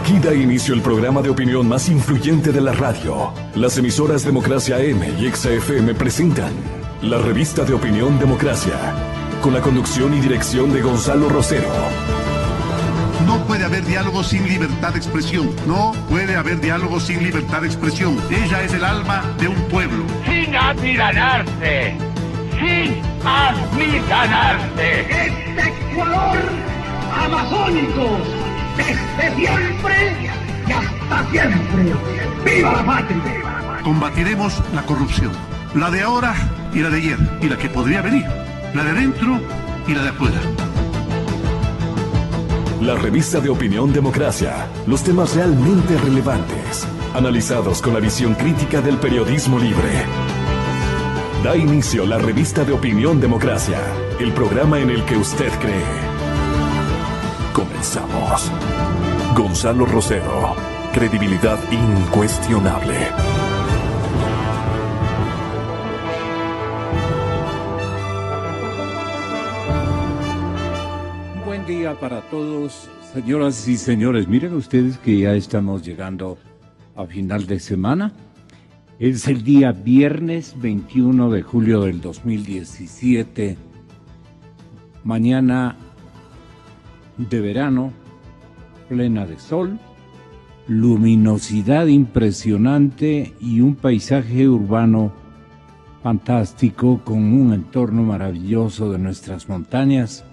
Aquí da inicio el programa de opinión más influyente de la radio. Las emisoras Democracia AM y XFM presentan la revista de opinión Democracia, con la conducción y dirección de Gonzalo Rosero. No puede haber diálogo sin libertad de expresión. No puede haber diálogo sin libertad de expresión. Ella es el alma de un pueblo. Sin amilanarse. Sin amilanarse. Este Ecuador amazónico, desde siempre y hasta siempre. ¡Viva la patria! Combatiremos la corrupción. La de ahora y la de ayer. Y la que podría venir. La de adentro y la de afuera. La revista de opinión Democracia. Los temas realmente relevantes, analizados con la visión crítica del periodismo libre. Da inicio la revista de opinión Democracia, el programa en el que usted cree. Comenzamos. Gonzalo Rosero, credibilidad incuestionable. Buen día para todos, señoras y señores. Miren ustedes que ya estamos llegando a final de semana. Es el día viernes 21 de julio del 2017. Mañana de verano, plena de sol, luminosidad impresionante y un paisaje urbano fantástico con un entorno maravilloso de nuestras montañas.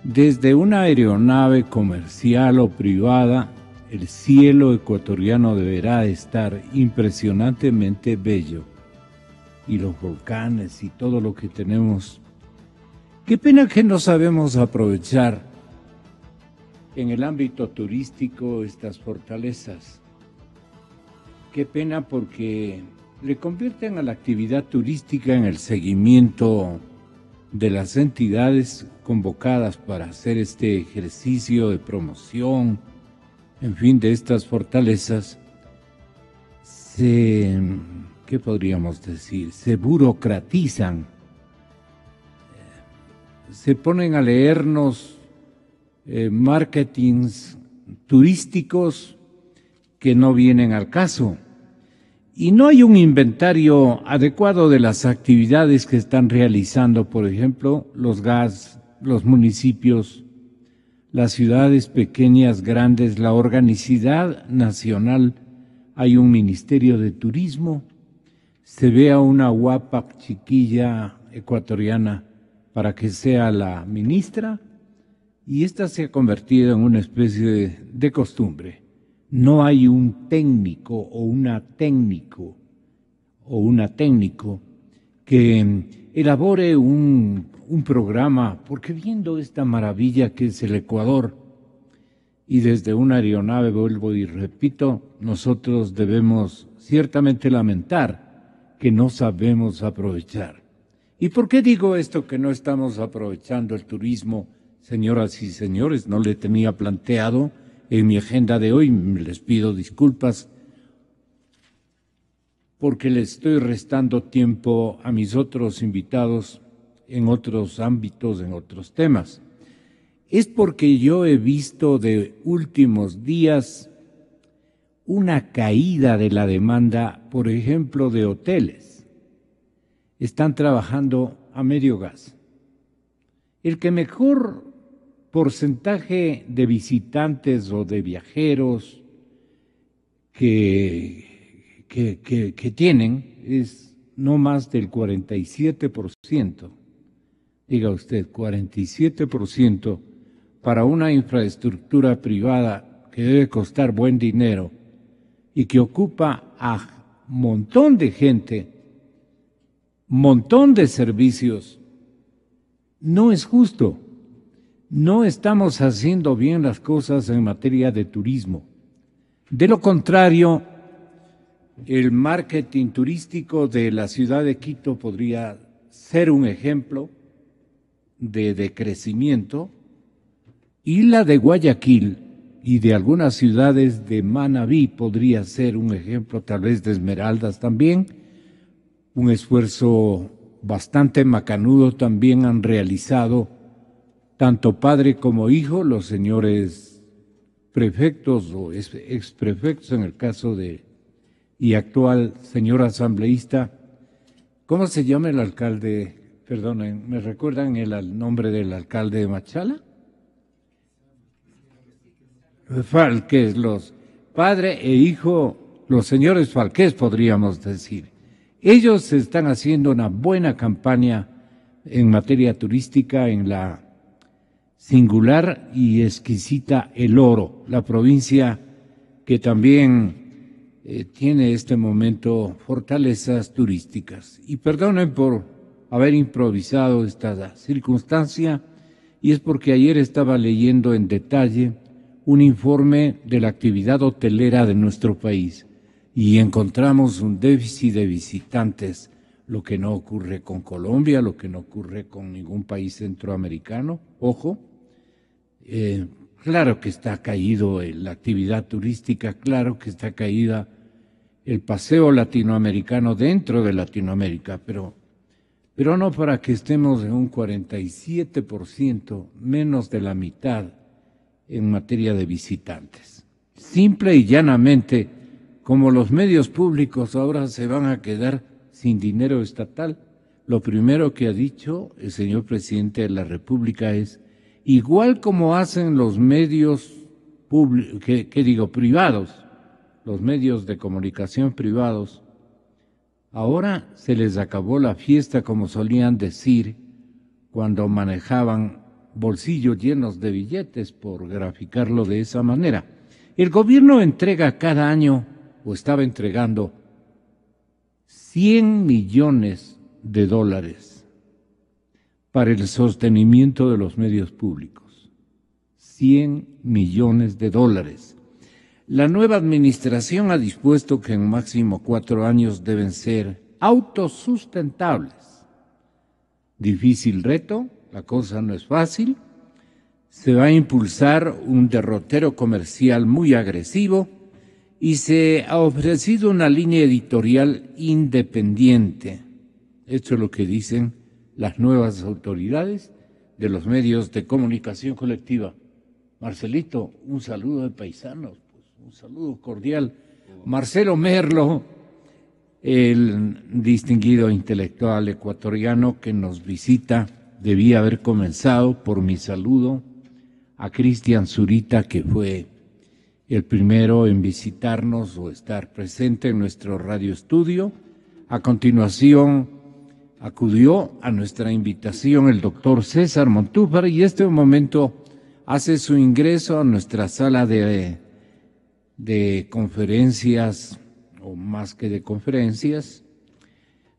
Desde una aeronave comercial o privada, el cielo ecuatoriano deberá estar impresionantemente bello. Y los volcanes y todo lo que tenemos. Qué pena que no sabemos aprovechar en el ámbito turístico estas fortalezas. Qué pena porque le convierten a la actividad turística en el seguimiento de las entidades convocadas para hacer este ejercicio de promoción, en fin, de estas fortalezas. ¿Qué podríamos decir? Se burocratizan, se ponen a leernos marketings turísticos que no vienen al caso. Y no hay un inventario adecuado de las actividades que están realizando, por ejemplo, los GAS, los municipios, las ciudades pequeñas, grandes, la organicidad nacional. Hay un ministerio de turismo, se ve a una guapa chiquilla ecuatoriana para que sea la ministra, y esta se ha convertido en una especie de costumbre. No hay un técnico o una técnico que elabore un programa, porque viendo esta maravilla que es el Ecuador, y desde una aeronave, vuelvo y repito, nosotros debemos ciertamente lamentar que no sabemos aprovechar. ¿Y por qué digo esto, que no estamos aprovechando el turismo, señoras y señores? No le tenía planteado en mi agenda de hoy, les pido disculpas porque le estoy restando tiempo a mis otros invitados en otros ámbitos, en otros temas. Es porque yo he visto de últimos días una caída de la demanda, por ejemplo, de hoteles. Están trabajando a medio gas. El que mejor porcentaje de visitantes o de viajeros que tienen es no más del 47%. Diga usted, 47% para una infraestructura privada que debe costar buen dinero y que ocupa a montón de gente, montón de servicios. No es justo. No estamos haciendo bien las cosas en materia de turismo. De lo contrario, el marketing turístico de la ciudad de Quito podría ser un ejemplo de crecimiento, y la de Guayaquil y de algunas ciudades de Manabí podría ser un ejemplo, tal vez de Esmeraldas también. Un esfuerzo bastante macanudo también han realizado tanto padre como hijo, los señores prefectos o exprefectos en el caso de, y actual señor asambleísta, ¿cómo se llama el alcalde? Perdonen, ¿me recuerdan el nombre del alcalde de Machala? Falqués, los padre e hijo, los señores Falqués podríamos decir. Ellos están haciendo una buena campaña en materia turística en la singular y exquisita El Oro, la provincia que también tiene este momento fortalezas turísticas. Y perdonen por haber improvisado esta circunstancia, y es porque ayer estaba leyendo en detalle un informe de la actividad hotelera de nuestro país y encontramos un déficit de visitantes, lo que no ocurre con Colombia, lo que no ocurre con ningún país centroamericano. Ojo, claro que está caído la actividad turística, claro que está caída el paseo latinoamericano dentro de Latinoamérica, pero no para que estemos en un 47%, menos de la mitad en materia de visitantes. Simple y llanamente, como los medios públicos ahora se van a quedar sin dinero estatal, lo primero que ha dicho el señor presidente de la República es, igual como hacen los medios privados, los medios de comunicación privados, ahora se les acabó la fiesta, como solían decir, cuando manejaban bolsillos llenos de billetes, por graficarlo de esa manera. El gobierno entrega cada año, o estaba entregando, $100 millones para el sostenimiento de los medios públicos. $100 millones. La nueva administración ha dispuesto que en máximo 4 años deben ser autosustentables. Difícil reto, la cosa no es fácil. Se va a impulsar un derrotero comercial muy agresivo y se ha ofrecido una línea editorial independiente. Esto es lo que dicen las nuevas autoridades de los medios de comunicación colectiva. Marcelito, un saludo de paisanos, pues, un saludo cordial. Marcelo Merlo, el distinguido intelectual ecuatoriano que nos visita, debía haber comenzado por mi saludo a Cristian Zurita, que fue el primero en visitarnos o estar presente en nuestro radio estudio. A continuación acudió a nuestra invitación el doctor César Montúfar y este momento hace su ingreso a nuestra sala de conferencias, o más que de conferencias,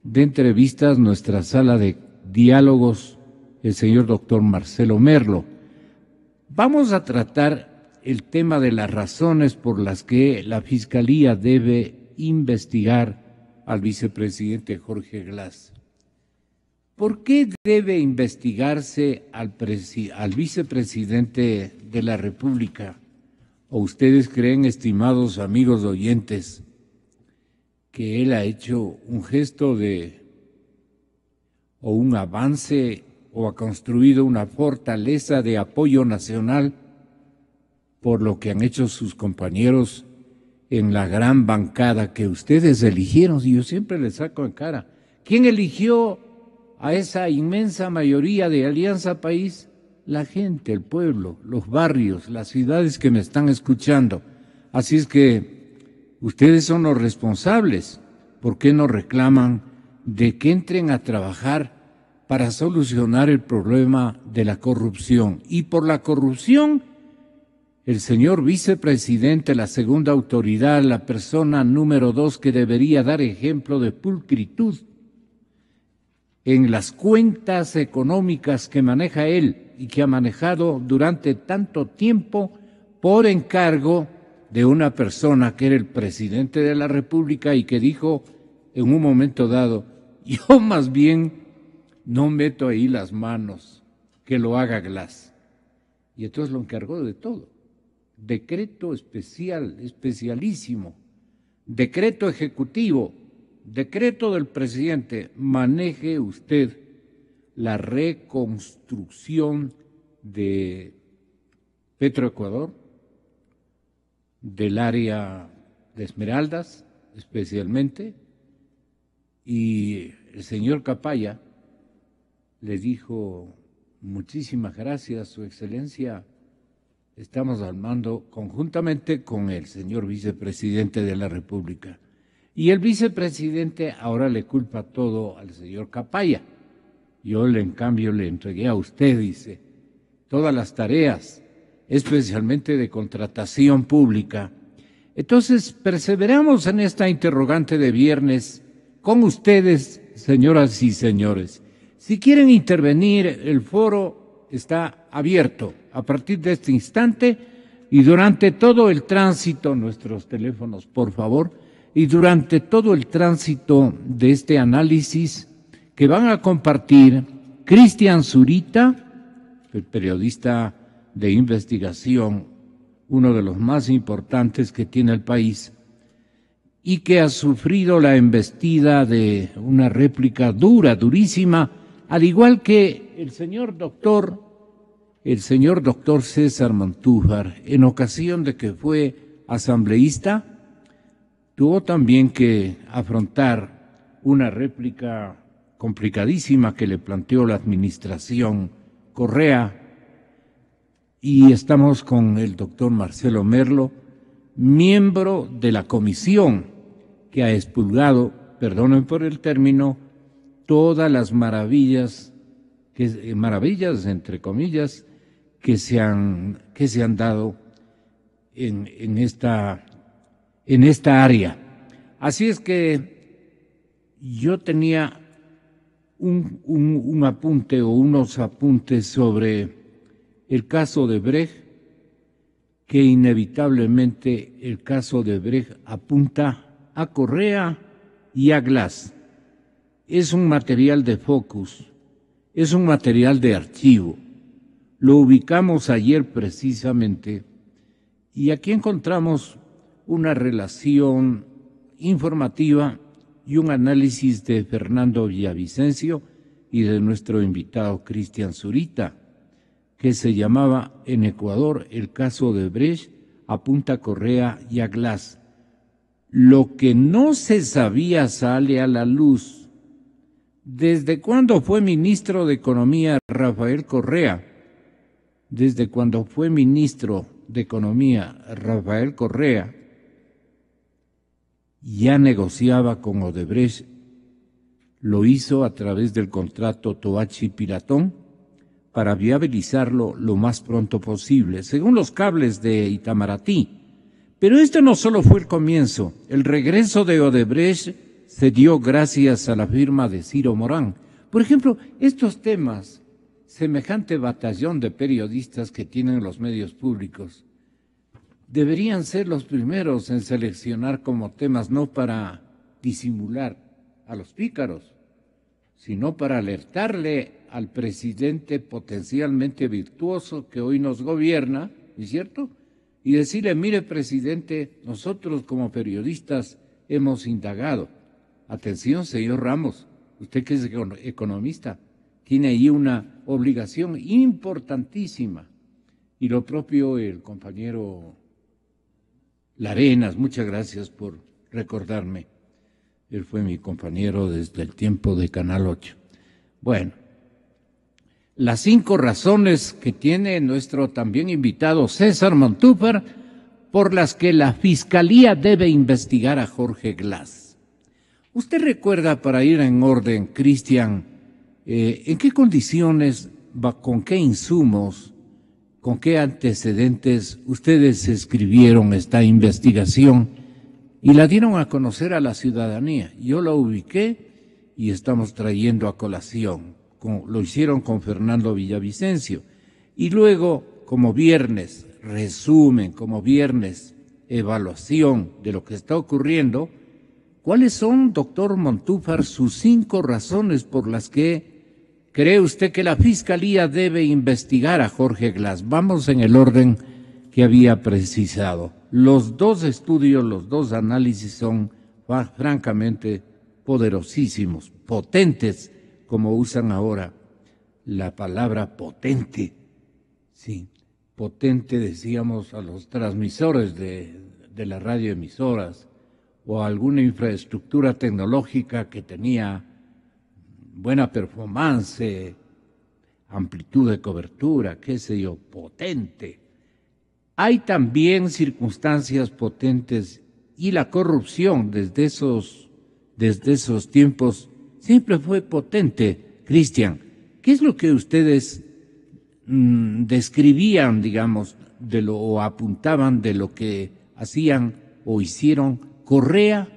de entrevistas, nuestra sala de diálogos, el señor doctor Marcelo Merlo. Vamos a tratar el tema de las razones por las que la Fiscalía debe investigar al vicepresidente Jorge Glass. ¿Por qué debe investigarse al vicepresidente de la República? ¿O ustedes creen, estimados amigos oyentes, que él ha hecho un gesto o un avance o ha construido una fortaleza de apoyo nacional por lo que han hecho sus compañeros en la gran bancada que ustedes eligieron? Y yo siempre les saco en cara, ¿quién eligió a esa inmensa mayoría de Alianza País? La gente, el pueblo, los barrios, las ciudades que me están escuchando. Así es que ustedes son los responsables. ¿Por qué no reclaman de que entren a trabajar para solucionar el problema de la corrupción? Y por la corrupción, el señor vicepresidente, la segunda autoridad, la persona número 2 que debería dar ejemplo de pulcritud en las cuentas económicas que maneja él y que ha manejado durante tanto tiempo por encargo de una persona que era el presidente de la República y que dijo en un momento dado, yo más bien no meto ahí las manos, que lo haga Glass. Y entonces lo encargó de todo. Decreto especial, especialísimo, decreto ejecutivo, decreto del presidente, maneje usted la reconstrucción de Petroecuador, del área de Esmeraldas, especialmente, y el señor Capaya le dijo: muchísimas gracias, Su Excelencia, estamos al mando conjuntamente con el señor vicepresidente de la República. Y el vicepresidente ahora le culpa todo al señor Capaya. Yo, en cambio, le entregué a usted, dice, todas las tareas, especialmente de contratación pública. Entonces, perseveramos en esta interrogante de viernes con ustedes, señoras y señores. Si quieren intervenir, el foro está abierto a partir de este instante y durante todo el tránsito, nuestros teléfonos, por favor, y durante todo el tránsito de este análisis que van a compartir Cristian Zurita, el periodista de investigación, uno de los más importantes que tiene el país, y que ha sufrido la embestida de una réplica dura, durísima, al igual que el señor doctor César Montúfar, en ocasión de que fue asambleísta, tuvo también que afrontar una réplica complicadísima que le planteó la administración Correa, y estamos con el doctor Marcelo Merlo, miembro de la comisión que ha expurgado, perdonen por el término, todas las maravillas entre comillas, que se han dado en esta área. Así es que yo tenía un apunte o unos apuntes sobre el caso de Brecht, que inevitablemente el caso de Brecht apunta a Correa y a Glass. Es un material de focus, es un material de archivo. Lo ubicamos ayer precisamente y aquí encontramos una relación informativa y un análisis de Fernando Villavicencio y de nuestro invitado Cristian Zurita, que se llamaba en Ecuador el caso de Brecht apunta a Correa y a Glass. Lo que no se sabía sale a la luz. ¿Desde cuándo fue ministro de Economía Rafael Correa? Desde cuando fue ministro de Economía Rafael Correa, ya negociaba con Odebrecht, lo hizo a través del contrato Toachi-Piratón para viabilizarlo lo más pronto posible, según los cables de Itamaraty. Pero esto no solo fue el comienzo, el regreso de Odebrecht se dio gracias a la firma de Ciro Morán. Por ejemplo, estos temas, semejante batallón de periodistas que tienen los medios públicos, deberían ser los primeros en seleccionar como temas, no para disimular a los pícaros, sino para alertarle al presidente potencialmente virtuoso que hoy nos gobierna, ¿no es cierto? Y decirle: mire, presidente, nosotros como periodistas hemos indagado. Atención, señor Ramos, usted que es economista, tiene ahí una obligación importantísima. Y lo propio el compañero Larenas, muchas gracias por recordarme. Él fue mi compañero desde el tiempo de Canal 8. Bueno, las 5 razones que tiene nuestro también invitado César Montúfar por las que la Fiscalía debe investigar a Jorge Glass. ¿Usted recuerda, para ir en orden, Cristian, en qué condiciones, con qué insumos, con qué antecedentes ustedes escribieron esta investigación y la dieron a conocer a la ciudadanía? Yo la ubiqué y estamos trayendo a colación. Lo hicieron con Fernando Villavicencio. Y luego, como viernes, resumen, como viernes, evaluación de lo que está ocurriendo. ¿Cuáles son, doctor Montúfar, sus 5 razones por las que cree usted que la Fiscalía debe investigar a Jorge Glass? Vamos en el orden que había precisado. Los 2 estudios, los 2 análisis son francamente poderosísimos, potentes, como usan ahora la palabra potente, sí, potente, decíamos, a los transmisores de las radioemisoras o alguna infraestructura tecnológica que tenía buena performance, amplitud de cobertura, qué sé yo, potente. Hay también circunstancias potentes y la corrupción desde esos tiempos siempre fue potente. Cristian, ¿qué es lo que ustedes describían, digamos, o apuntaban de lo que hacían o hicieron Correa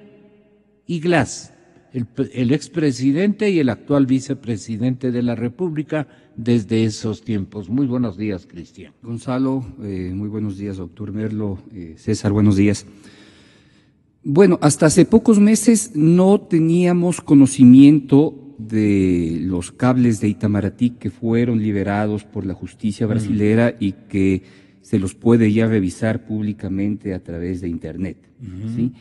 y Glass, el expresidente y el actual vicepresidente de la República desde esos tiempos? Muy buenos días, Cristian. Gonzalo, muy buenos días, doctor Merlo, César, buenos días. Bueno, hasta hace pocos meses no teníamos conocimiento de los cables de Itamaraty que fueron liberados por la justicia brasilera y que se los puede ya revisar públicamente a través de Internet. ¿Sí?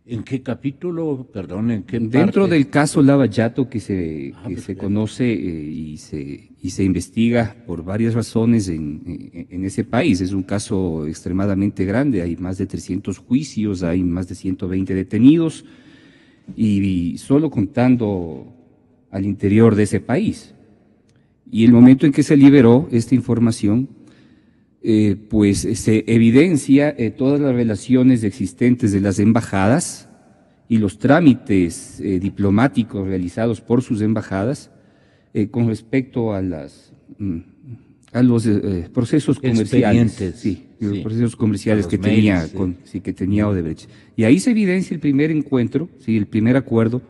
¿En qué capítulo, perdón, en qué Dentro parte? del caso Lava Jato que se conoce y se investiga por varias razones en ese país. Es un caso extremadamente grande, hay más de 300 juicios, hay más de 120 detenidos y solo contando al interior de ese país. Y el momento en que se liberó esta información, pues se evidencia todas las relaciones existentes de las embajadas y los trámites diplomáticos realizados por sus embajadas con respecto a los procesos comerciales, los procesos comerciales que tenía Odebrecht. Y ahí se evidencia el primer encuentro, el primer acuerdo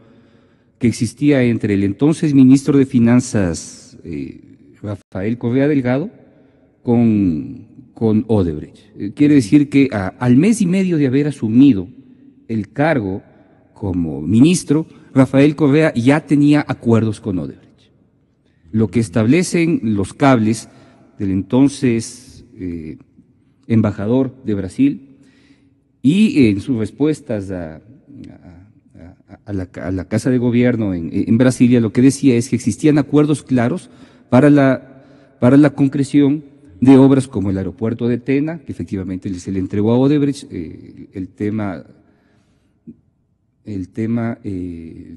que existía entre el entonces ministro de Finanzas Rafael Correa Delgado con Odebrecht. Quiere decir que al mes y medio de haber asumido el cargo como ministro, Rafael Correa ya tenía acuerdos con Odebrecht. Lo que establecen los cables del entonces embajador de Brasil y en sus respuestas a la Casa de Gobierno en Brasilia, lo que decía es que existían acuerdos claros para la concreción de obras como el aeropuerto de Tena, que efectivamente se le entregó a Odebrecht, el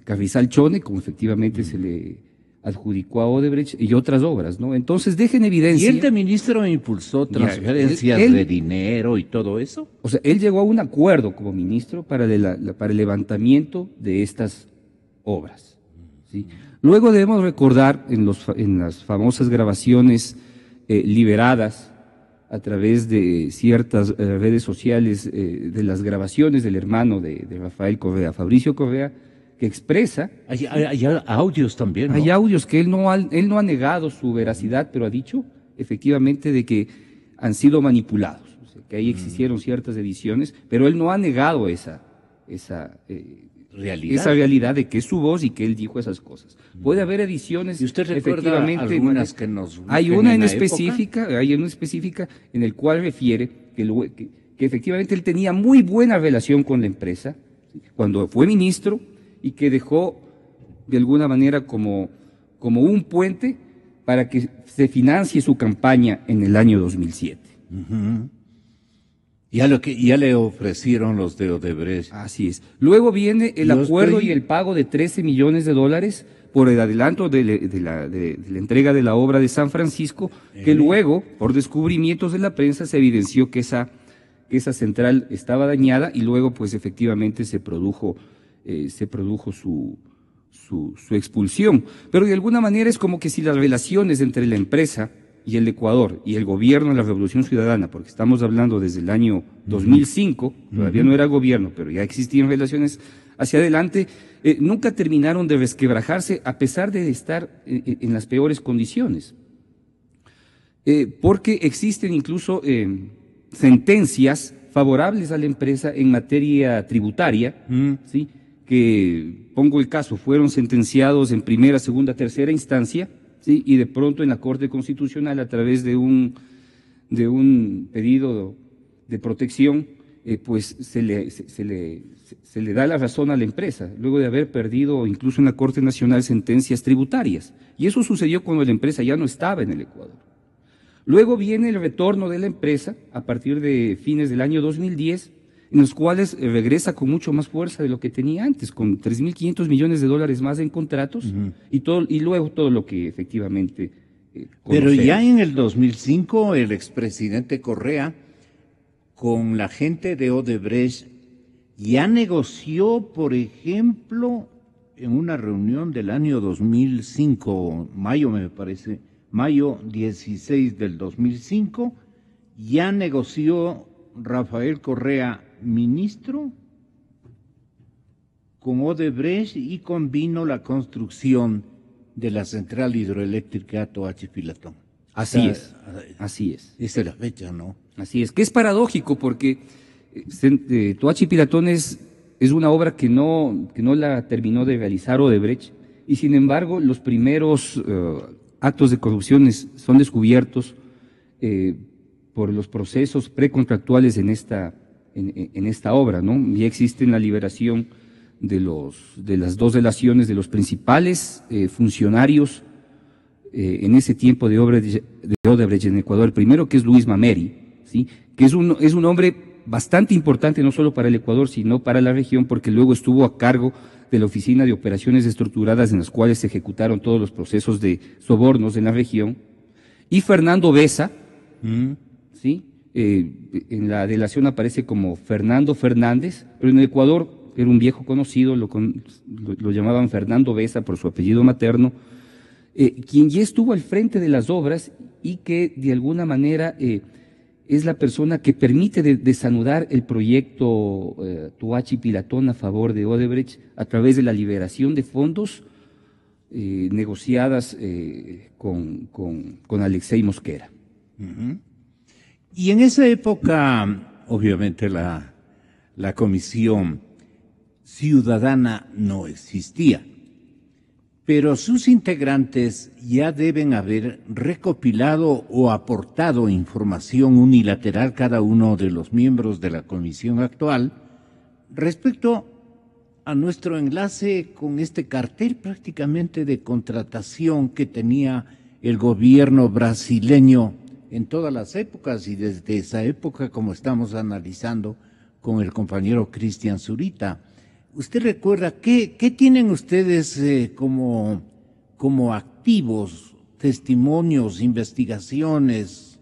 Carrizal Chone, como efectivamente se le adjudicó a Odebrecht, y otras obras, ¿no? Entonces deja en evidencia. ¿Y el de ministro impulsó transferencias de dinero y todo eso? O sea, él llegó a un acuerdo como ministro para el levantamiento de estas obras, ¿sí? Luego debemos recordar en las famosas grabaciones liberadas a través de ciertas redes sociales de las grabaciones del hermano de Rafael Correa, Fabricio Correa, que expresa… Hay audios también, ¿no? Hay audios que él no ha negado su veracidad, pero ha dicho efectivamente de que han sido manipulados, o sea, que ahí existieron ciertas ediciones, pero él no ha negado esa realidad de que es su voz y que él dijo esas cosas. Puede haber ediciones. ¿Y usted recuerda algunas que nos hay una en específica en el cual refiere que efectivamente él tenía muy buena relación con la empresa cuando fue ministro y que dejó de alguna manera como un puente para que se financie su campaña en el año 2007. Ya le ofrecieron los de Odebrecht. Así es. Luego viene el acuerdo y el pago de $13 millones por el adelanto de la entrega de la obra de San Francisco, que luego, por descubrimientos de la prensa, se evidenció que esa central estaba dañada y luego, pues, efectivamente se produjo su expulsión. Pero de alguna manera es como que si las relaciones entre la empresa y el Ecuador y el gobierno de la Revolución Ciudadana, porque estamos hablando desde el año 2005, todavía no era gobierno, pero ya existían relaciones hacia adelante, nunca terminaron de resquebrajarse a pesar de estar en las peores condiciones. Porque existen incluso sentencias favorables a la empresa en materia tributaria, ¿sí? Que, pongo el caso, fueron sentenciados en primera, segunda, tercera instancia, ¿sí? Y de pronto en la Corte Constitucional, a través de un pedido de protección, pues se le da la razón a la empresa, luego de haber perdido incluso en la Corte Nacional sentencias tributarias. Y eso sucedió cuando la empresa ya no estaba en el Ecuador. Luego viene el retorno de la empresa a partir de fines del año 2010, en los cuales regresa con mucho más fuerza de lo que tenía antes, con 3.500 millones de dólares más en contratos y luego todo lo que efectivamente Pero ya en el 2005 el expresidente Correa con la gente de Odebrecht ya negoció, por ejemplo, en una reunión del año 2005, mayo me parece, mayo 16 del 2005, ya negoció Rafael Correa, ministro, con Odebrecht y convino la construcción de la central hidroeléctrica Toachi-Pilatón. Así es. Esa es la fecha, ¿no? Así es, que es paradójico porque Toachi-Pilatón es una obra que no la terminó de realizar Odebrecht y sin embargo los primeros actos de corrupción son descubiertos por los procesos precontractuales en esta obra, ¿no? Ya existe la liberación de las dos delaciones de los principales funcionarios en ese tiempo de Odebrecht en Ecuador. El primero, que es Luis Mameri, ¿sí? Que es un hombre bastante importante no solo para el Ecuador, sino para la región, porque luego estuvo a cargo de la Oficina de Operaciones Estructuradas en las cuales se ejecutaron todos los procesos de sobornos en la región. Y Fernando Besa, ¿sí? En la delación aparece como Fernando Fernández, pero en el Ecuador era un viejo conocido, lo llamaban Fernando Besa por su apellido materno, quien ya estuvo al frente de las obras y que de alguna manera es la persona que permite desanudar el proyecto Toachi-Pilatón a favor de Odebrecht a través de la liberación de fondos negociadas con Alexei Mosquera. Y en esa época, obviamente, la Comisión Ciudadana no existía, pero sus integrantes ya deben haber recopilado o aportado información unilateral cada uno de los miembros de la comisión actual respecto a nuestro enlace con este cartel prácticamente de contratación que tenía el gobierno brasileño en todas las épocas y desde esa época, como estamos analizando con el compañero Cristian Zurita. ¿Usted recuerda qué tienen ustedes como activos, testimonios, investigaciones,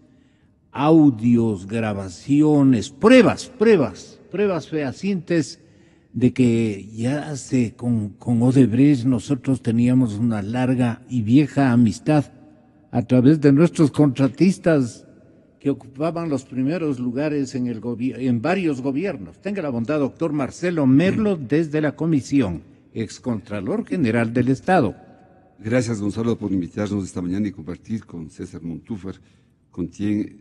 audios, grabaciones, pruebas fehacientes de que ya con Odebrecht nosotros teníamos una larga y vieja amistad a través de nuestros contratistas que ocupaban los primeros lugares en varios gobiernos? Tenga la bondad, doctor Marcelo Merlo, desde la Comisión, excontralor general del Estado. Gracias, Gonzalo, por invitarnos esta mañana y compartir con César Montúfar, con quien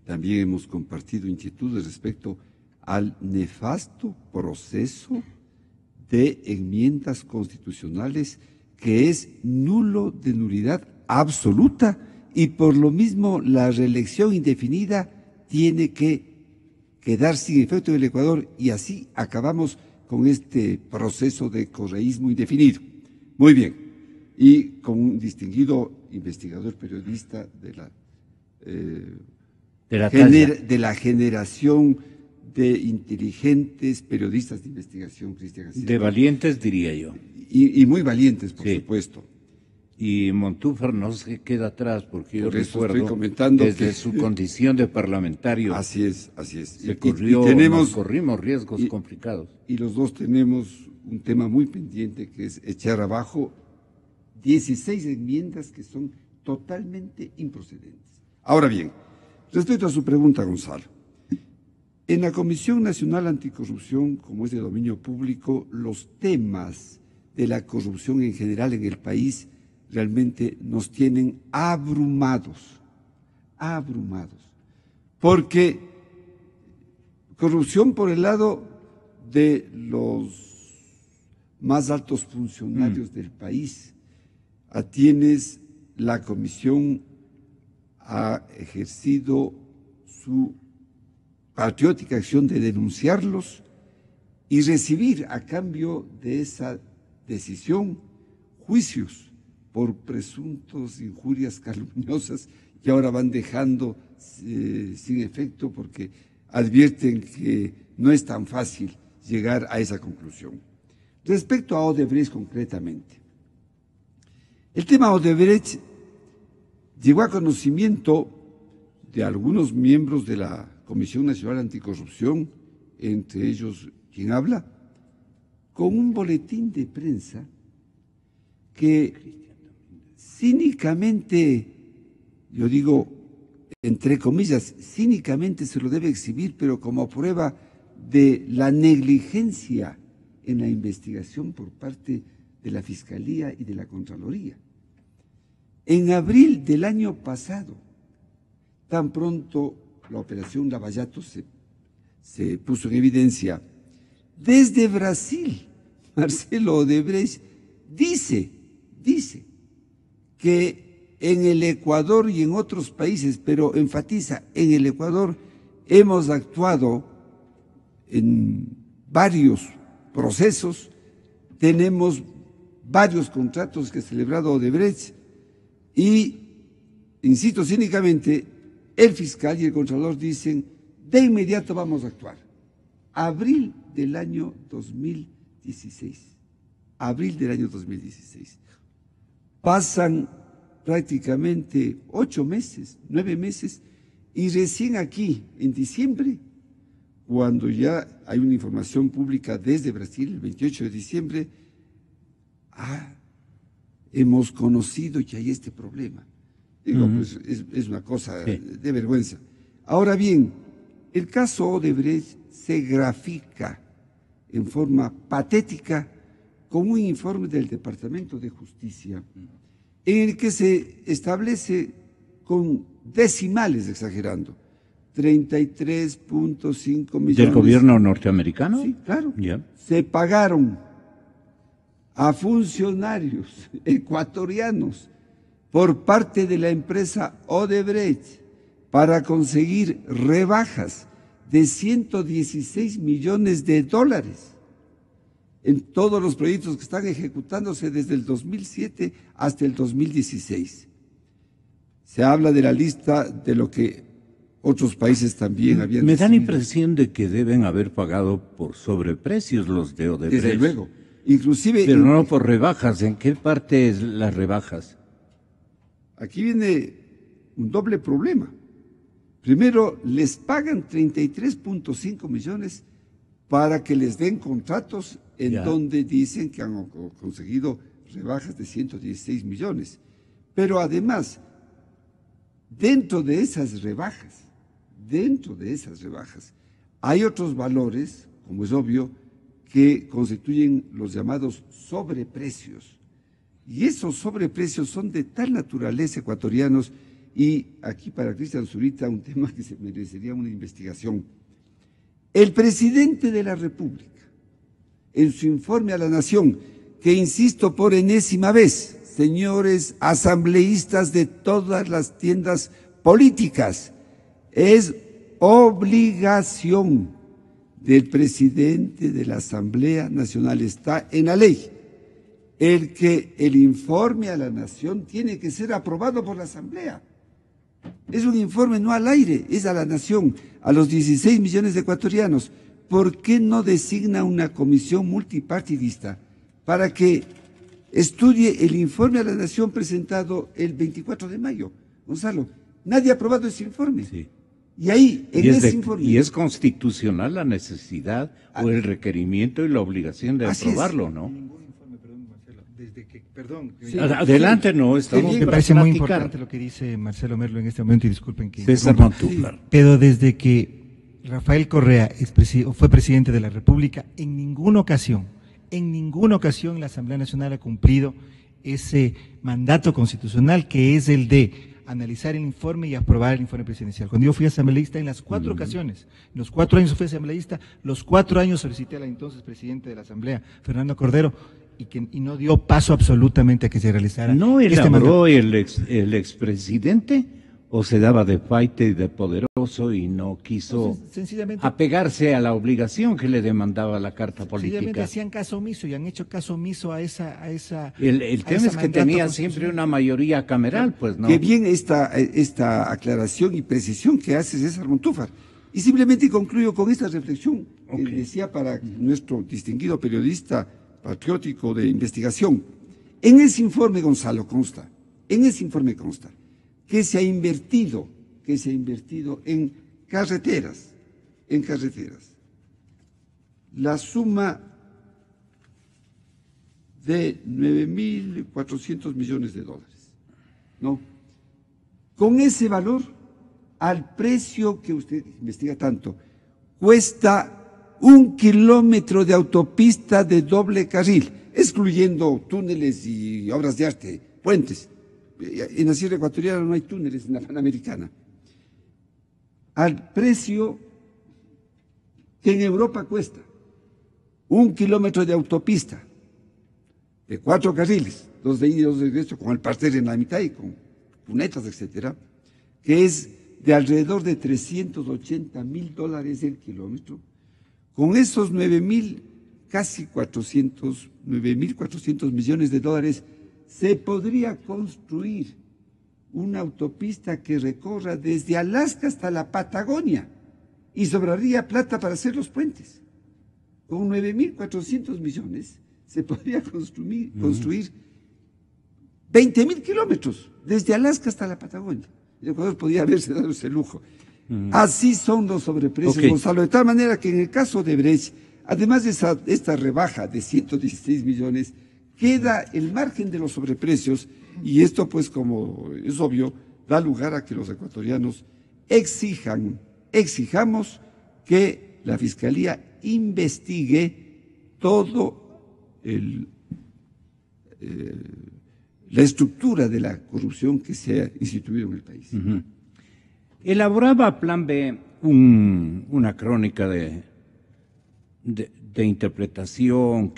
también hemos compartido inquietudes respecto al nefasto proceso de enmiendas constitucionales que es nulo de nulidad absoluta. Y por lo mismo la reelección indefinida tiene que quedar sin efecto en el Ecuador y así acabamos con este proceso de correísmo indefinido. Muy bien, y con un distinguido investigador periodista de la generación de inteligentes periodistas de investigación, Cristian García. De valientes, diría yo. Y muy valientes, por supuesto. Y Montúfar no se queda atrás, porque yo recuerdo desde su condición de parlamentario. Así es. Nos corrimos riesgos complicados. Y los dos tenemos un tema muy pendiente, que es echar abajo 16 enmiendas que son totalmente improcedentes. Ahora bien, respecto a su pregunta, Gonzalo, en la Comisión Nacional Anticorrupción, como es de dominio público, los temas de la corrupción en general en el país realmente nos tienen abrumados, porque corrupción por el lado de los más altos funcionarios del país, tienes la comisión ha ejercido su patriótica acción de denunciarlos y recibir a cambio de esa decisión juicios por presuntos injurias calumniosas y ahora van dejando sin efecto porque advierten que no es tan fácil llegar a esa conclusión. Respecto a Odebrecht concretamente, el tema Odebrecht llegó a conocimiento de algunos miembros de la Comisión Nacional Anticorrupción, entre ellos quien habla, con un boletín de prensa que cínicamente, yo digo, entre comillas, cínicamente se lo debe exhibir, pero como prueba de la negligencia en la investigación por parte de la Fiscalía y de la Contraloría. En abril del año pasado, tan pronto la operación Lavallato se puso en evidencia, desde Brasil, Marcelo Odebrecht dice que en el Ecuador y en otros países, pero enfatiza, en el Ecuador hemos actuado en varios procesos, tenemos varios contratos que ha celebrado Odebrecht y, insisto cínicamente, el fiscal y el contralor dicen, de inmediato vamos a actuar. Abril del año 2016. Abril del año 2016. Pasan prácticamente 8 meses, 9 meses, y recién aquí, en diciembre, cuando ya hay una información pública desde Brasil, el 28 de diciembre, hemos conocido que hay este problema. Digo, pues es una cosa de vergüenza. Ahora bien, el caso Odebrecht se grafica en forma patética con un informe del Departamento de Justicia en el que se establece con decimales, exagerando, 33.5 millones. ¿Del gobierno norteamericano? Sí, claro. Yeah. Se pagaron a funcionarios ecuatorianos por parte de la empresa Odebrecht para conseguir rebajas de 116 millones de dólares en todos los proyectos que están ejecutándose desde el 2007 hasta el 2016. Se habla de la lista de lo que otros países también habían Me da la recibido. impresión de que deben haber pagado por sobreprecios los de Odebrecht. Desde luego. Inclusive, Pero no por rebajas. ¿En qué parte es las rebajas? aquí viene un doble problema. Primero, les pagan 33.5 millones para que les den contratos en donde dicen que han conseguido rebajas de 116 millones. Pero además, dentro de esas rebajas, hay otros valores, como es obvio, que constituyen los llamados sobreprecios. Y esos sobreprecios son de tal naturaleza ecuatorianos, y aquí para Cristian Zurita un tema que se merecería una investigación. El presidente de la República, en su informe a la Nación, que insisto por enésima vez, señores asambleístas de todas las tiendas políticas, es obligación del presidente de la Asamblea Nacional, está en la ley, el que el informe a la Nación tiene que ser aprobado por la Asamblea. Es un informe no al aire, es a la Nación, a los 16 millones de ecuatorianos. ¿Por qué no designa una comisión multipartidista para que estudie el informe a la Nación presentado el 24 de mayo? Gonzalo, nadie ha aprobado ese informe. Sí. Y ahí, en ese informe... Y es constitucional la necesidad o el requerimiento y la obligación de aprobarlo, ¿no? Adelante, no, estamos... Me parece muy importante lo que dice Marcelo Merlo en este momento, y disculpen que... César Montúfar. Pero desde que Rafael Correa fue presidente de la República, en ninguna ocasión la Asamblea Nacional ha cumplido ese mandato constitucional que es el de analizar el informe y aprobar el informe presidencial. Cuando yo fui asambleísta en las 4 ocasiones, en los 4 años fui asambleísta, los 4 años solicité al entonces presidente de la Asamblea, Fernando Cordero, y no dio paso absolutamente a que se realizara. ¿No elaboró el expresidente o se daba de faite y de poderoso y no quiso sencillamente apegarse a la obligación que le demandaba la Carta sencillamente Política. hacían caso omiso y han hecho caso omiso a esa El tema es que tenía siempre una mayoría cameral, pues, ¿no? Qué bien esta aclaración y precisión que hace César Montúfar. Y simplemente concluyo con esta reflexión que decía para nuestro distinguido periodista patriótico de investigación. En ese informe, Gonzalo, consta, que se ha invertido en carreteras, la suma de 9.400 millones de dólares, ¿no? Con ese valor, al precio que usted investiga tanto, cuesta 1 kilómetro de autopista de doble carril, excluyendo túneles y obras de arte, puentes. En la Sierra Ecuatoriana no hay túneles, en la Panamericana. Al precio que en Europa cuesta 1 kilómetro de autopista de 4 carriles, 2 de ida y 2 de regreso, con el parter en la mitad y con cunetas, etcétera, que es de alrededor de $380.000 el kilómetro. Con esos 9.400 millones de dólares, se podría construir una autopista que recorra desde Alaska hasta la Patagonia y sobraría plata para hacer los puentes. Con 9.400 millones se podría construir 20.000 kilómetros desde Alaska hasta la Patagonia. El Ecuador podría haberse dado ese lujo. Así son los sobreprecios, Gonzalo, de tal manera que en el caso de Brecht, además de esta rebaja de 116 millones, queda el margen de los sobreprecios, y esto, pues, como es obvio, da lugar a que los ecuatorianos exijamos que la Fiscalía investigue todo la estructura de la corrupción que se ha instituido en el país. Elaboraba Plan B una crónica de interpretación,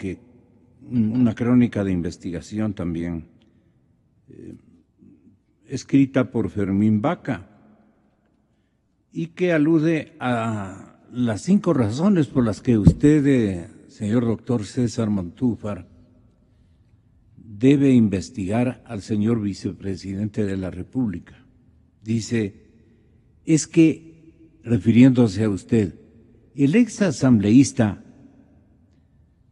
una crónica de investigación también, escrita por Fermín Vaca, y que alude a las 5 razones por las que usted, señor doctor César Montúfar, debe investigar al señor vicepresidente de la República. Dice, es que, refiriéndose a usted, el ex asambleísta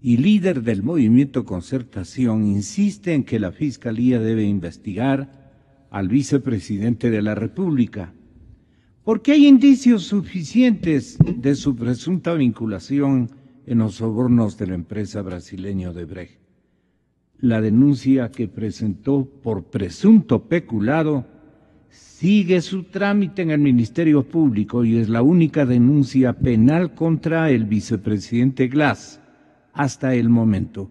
y líder del movimiento Concertación insiste en que la Fiscalía debe investigar al vicepresidente de la República, porque hay indicios suficientes de su presunta vinculación en los sobornos de la empresa brasileña Odebrecht. La denuncia que presentó por presunto peculado sigue su trámite en el Ministerio Público y es la única denuncia penal contra el vicepresidente Glass hasta el momento.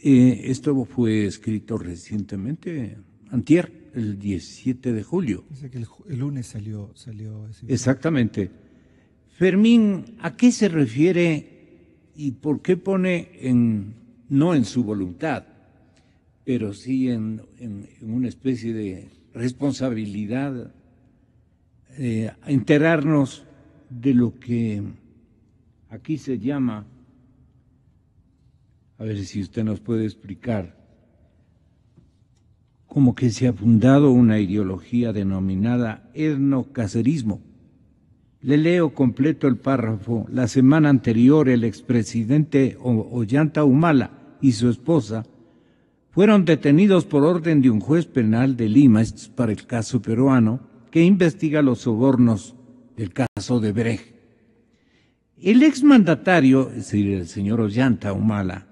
Esto fue escrito recientemente, antier, el 17 de julio. Dice que el lunes salió ese... Exactamente. Fermín, ¿a qué se refiere y por qué pone no en su voluntad, pero sí en una especie de responsabilidad, enterarnos de lo que aquí se llama, a ver si usted nos puede explicar, como que se ha fundado una ideología denominada etnocacerismo? Le leo completo el párrafo. La semana anterior, el expresidente Ollanta Humala y su esposa fueron detenidos por orden de un juez penal de Lima, esto es para el caso peruano, que investiga los sobornos del caso de Brecht. El exmandatario, es decir, el señor Ollanta Humala,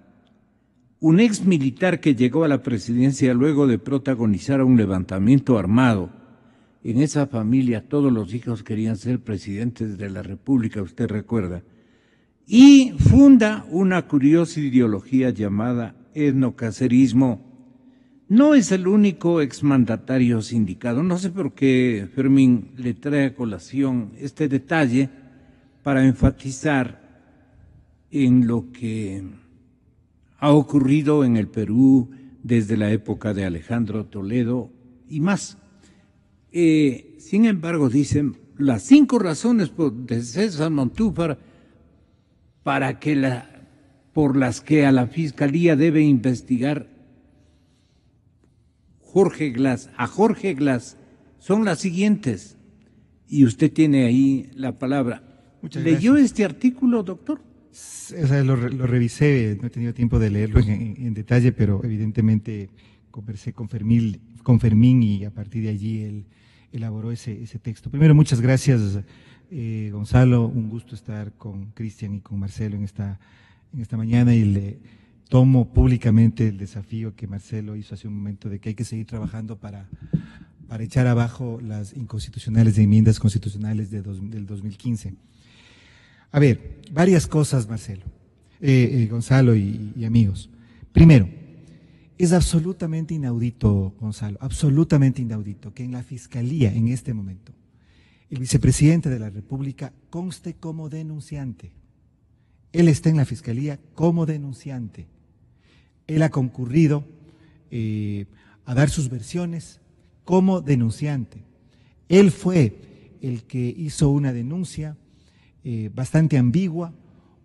un ex militar que llegó a la presidencia luego de protagonizar un levantamiento armado. En esa familia todos los hijos querían ser presidentes de la República, usted recuerda, y funda una curiosa ideología llamada etnocacerismo. No es el único exmandatario sindicado. No sé por qué Fermín le trae a colación este detalle para enfatizar en lo que ha ocurrido en el Perú desde la época de Alejandro Toledo y más. Sin embargo, dicen las 5 razones de César Montúfar por las que a la Fiscalía debe investigar a Jorge Glass son las siguientes. Y usted tiene ahí la palabra. ¿Leyó este artículo, doctor? O sea, lo revisé, no he tenido tiempo de leerlo en detalle, pero evidentemente conversé con Fermín y a partir de allí él elaboró ese texto. Primero, muchas gracias, Gonzalo, un gusto estar con Cristian y con Marcelo en esta mañana, y le tomo públicamente el desafío que Marcelo hizo hace un momento de que hay que seguir trabajando para echar abajo las inconstitucionales de enmiendas constitucionales del 2015. A ver, varias cosas, Marcelo, Gonzalo y amigos. Primero, es absolutamente inaudito, Gonzalo, absolutamente inaudito que en la Fiscalía, en este momento, el vicepresidente de la República conste como denunciante. Él está en la Fiscalía como denunciante. Él ha concurrido a dar sus versiones como denunciante. Él fue el que hizo una denuncia bastante ambigua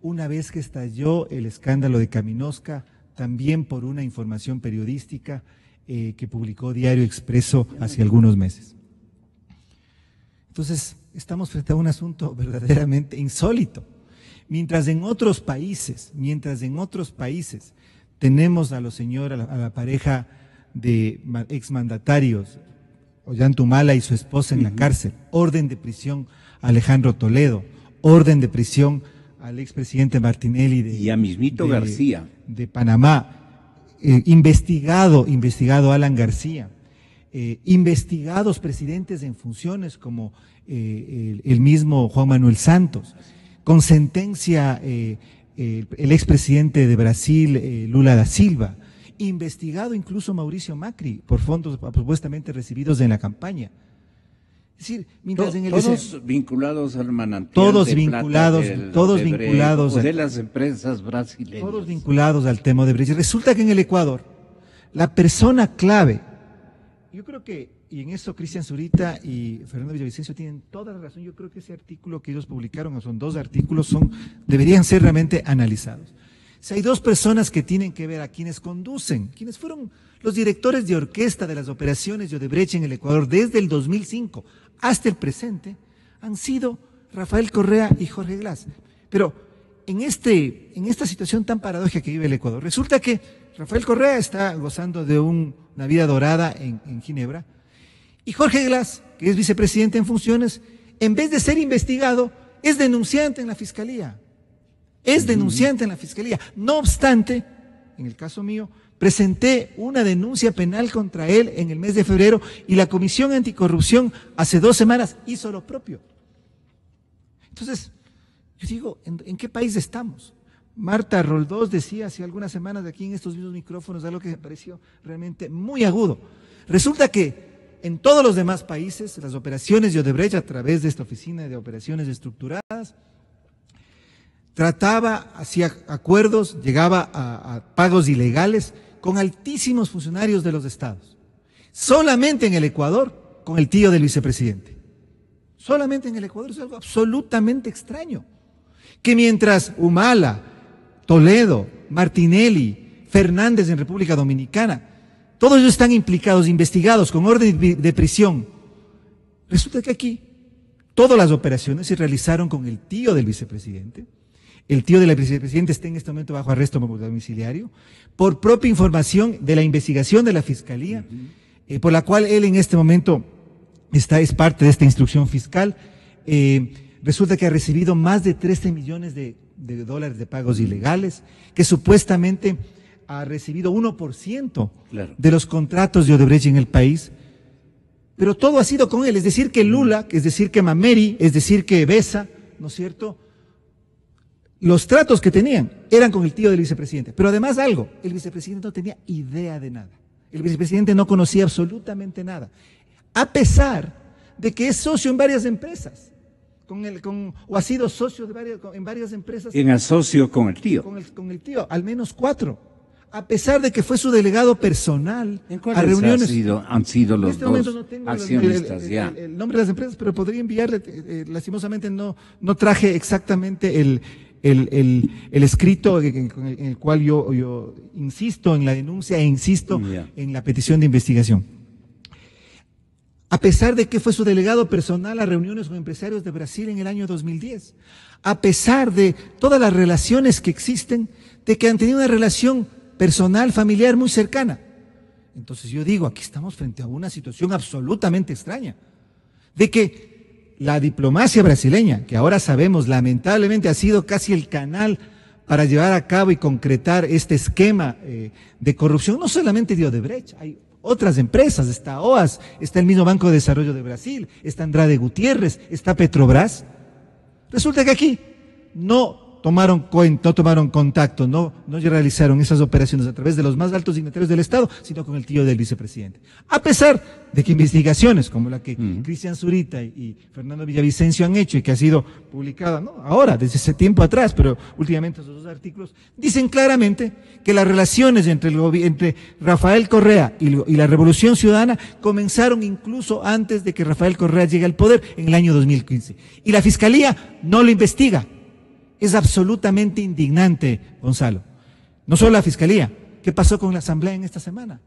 una vez que estalló el escándalo de Caminosca, también por una información periodística que publicó Diario Expreso hace algunos meses. Entonces, estamos frente a un asunto verdaderamente insólito. Mientras en otros países tenemos a la pareja de exmandatarios, Ollantumala y su esposa en la cárcel, orden de prisión a Alejandro Toledo, orden de prisión al expresidente Martinelli y a mismito García de Panamá, investigado Alan García, investigados presidentes en funciones como el mismo Juan Manuel Santos, con sentencia el expresidente de Brasil, Lula da Silva, investigado incluso Mauricio Macri por fondos supuestamente recibidos en la campaña. Es decir, mientras todos vinculados al manantial, todos vinculados de las empresas brasileñas, todos vinculados al tema de Brecht. Resulta que en el Ecuador la persona clave, yo creo que, y en eso Cristian Zurita y Fernando Villavicencio tienen toda la razón, yo creo que ese artículo que ellos publicaron, son 2 artículos, deberían ser realmente analizados. Si hay 2 personas que tienen que ver a quienes conducen, quienes fueron los directores de orquesta de las operaciones de Odebrecht en el Ecuador desde el 2005 hasta el presente, han sido Rafael Correa y Jorge Glass. Pero en esta situación tan paradójica que vive el Ecuador, resulta que Rafael Correa está gozando de una vida dorada en Ginebra, y Jorge Glass, que es vicepresidente en funciones, en vez de ser investigado, es denunciante en la Fiscalía. Es denunciante en la Fiscalía. No obstante, en el caso mío, presenté una denuncia penal contra él en el mes de febrero y la Comisión Anticorrupción hace 2 semanas hizo lo propio. Entonces, yo digo, ¿en qué país estamos? Marta Roldós decía hace algunas semanas aquí en estos mismos micrófonos algo que me pareció realmente muy agudo. Resulta que en todos los demás países, las operaciones de Odebrecht a través de esta oficina de operaciones estructuradas, hacía acuerdos, llegaba a pagos ilegales con altísimos funcionarios de los estados. Solamente en el Ecuador, con el tío del vicepresidente. Solamente en el Ecuador, es algo absolutamente extraño. Que mientras Humala, Toledo, Martinelli, Fernández en República Dominicana, todos ellos están implicados, investigados con orden de prisión. Resulta que aquí todas las operaciones se realizaron con el tío del vicepresidente. El tío del vicepresidente está en este momento bajo arresto domiciliario por propia información de la investigación de la Fiscalía, por la cual él en este momento es parte de esta instrucción fiscal. Resulta que ha recibido más de 13 millones de dólares de pagos ilegales, que supuestamente ha recibido 1% de los contratos de Odebrecht en el país, pero todo ha sido con él, es decir que Lula, es decir que Mameri, es decir que Besa, ¿no es cierto?, los tratos que tenían eran con el tío del vicepresidente. Pero además algo, el vicepresidente no tenía idea de nada. El vicepresidente no conocía absolutamente nada. A pesar de que es socio en varias empresas, o ha sido socio en varias empresas. En asocio con el tío. Con el tío, al menos 4. a pesar de que fue su delegado personal a reuniones. Han sido los este dos no tengo accionistas el nombre de las empresas, pero podría enviarle, lastimosamente no traje exactamente el escrito en el cual yo insisto en la denuncia e insisto en la petición de investigación. A pesar de que fue su delegado personal a reuniones con empresarios de Brasil en el año 2010, a pesar de todas las relaciones que existen, de que han tenido una relación personal, familiar muy cercana. Entonces yo digo, aquí estamos frente a una situación absolutamente extraña, de que la diplomacia brasileña, que ahora sabemos lamentablemente ha sido casi el canal para llevar a cabo y concretar este esquema de corrupción, no solamente de Odebrecht, hay otras empresas, está OAS, está el mismo Banco de Desarrollo de Brasil, está Andrade Gutiérrez, está Petrobras. Resulta que aquí no tomaron contacto, no realizaron esas operaciones a través de los más altos dignatarios del Estado, sino con el tío del vicepresidente. A pesar de que investigaciones como la que Cristian Zurita y Fernando Villavicencio han hecho y que ha sido publicada, ¿no?, ahora, desde ese tiempo atrás, pero últimamente esos dos artículos, dicen claramente que las relaciones entre Rafael Correa y la Revolución Ciudadana comenzaron incluso antes de que Rafael Correa llegue al poder en el año 2015. Y la Fiscalía no lo investiga. Es absolutamente indignante, Gonzalo. No solo la Fiscalía. ¿Qué pasó con la Asamblea en esta semana?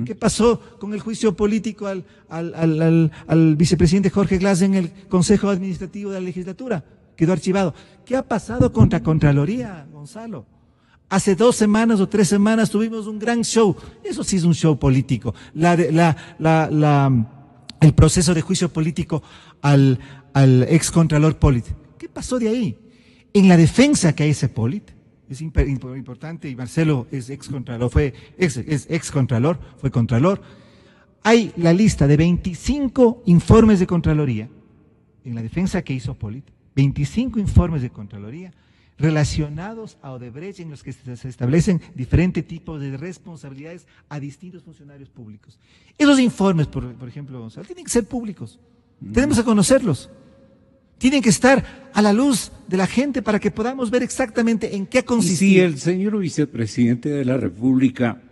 ¿Qué pasó con el juicio político al vicepresidente Jorge Glass en el Consejo Administrativo de la Legislatura? Quedó archivado. ¿Qué ha pasado contra Contraloría, Gonzalo? Hace 2 semanas o 3 semanas tuvimos un gran show. Eso sí es un show político. El proceso de juicio político al ex Contralor Pollitt. ¿Qué pasó de ahí? En la defensa que hay ese Pollitt, es importante, y Marcelo es ex-contralor, fue contralor, hay la lista de 25 informes de Contraloría, en la defensa que hizo Pollitt, 25 informes de Contraloría relacionados a Odebrecht en los que se establecen diferentes tipos de responsabilidades a distintos funcionarios públicos. Esos informes, por ejemplo, Gonzalo, tienen que ser públicos, tenemos que conocerlos. Tienen que estar a la luz de la gente para que podamos ver exactamente en qué ha consistido. Y si el señor vicepresidente de la República,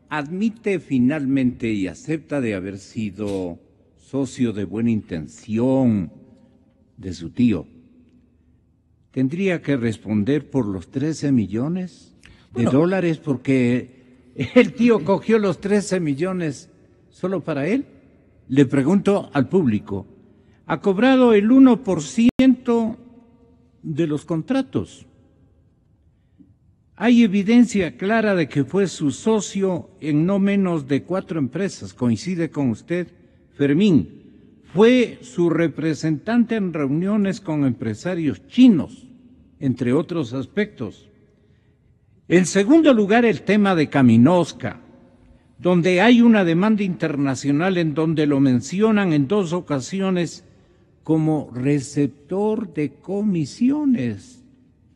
admite finalmente y acepta de haber sido socio de buena intención de su tío, ¿tendría que responder por los 13 millones de dólares? Porque el tío cogió los 13 millones solo para él. Le pregunto al público. Ha cobrado el 1% de los contratos. Hay evidencia clara de que fue su socio en no menos de 4 empresas. Coincide con usted, Fermín. Fue su representante en reuniones con empresarios chinos, entre otros aspectos. En segundo lugar, el tema de Caminosca, donde hay una demanda internacional en donde lo mencionan en 2 ocasiones como receptor de comisiones,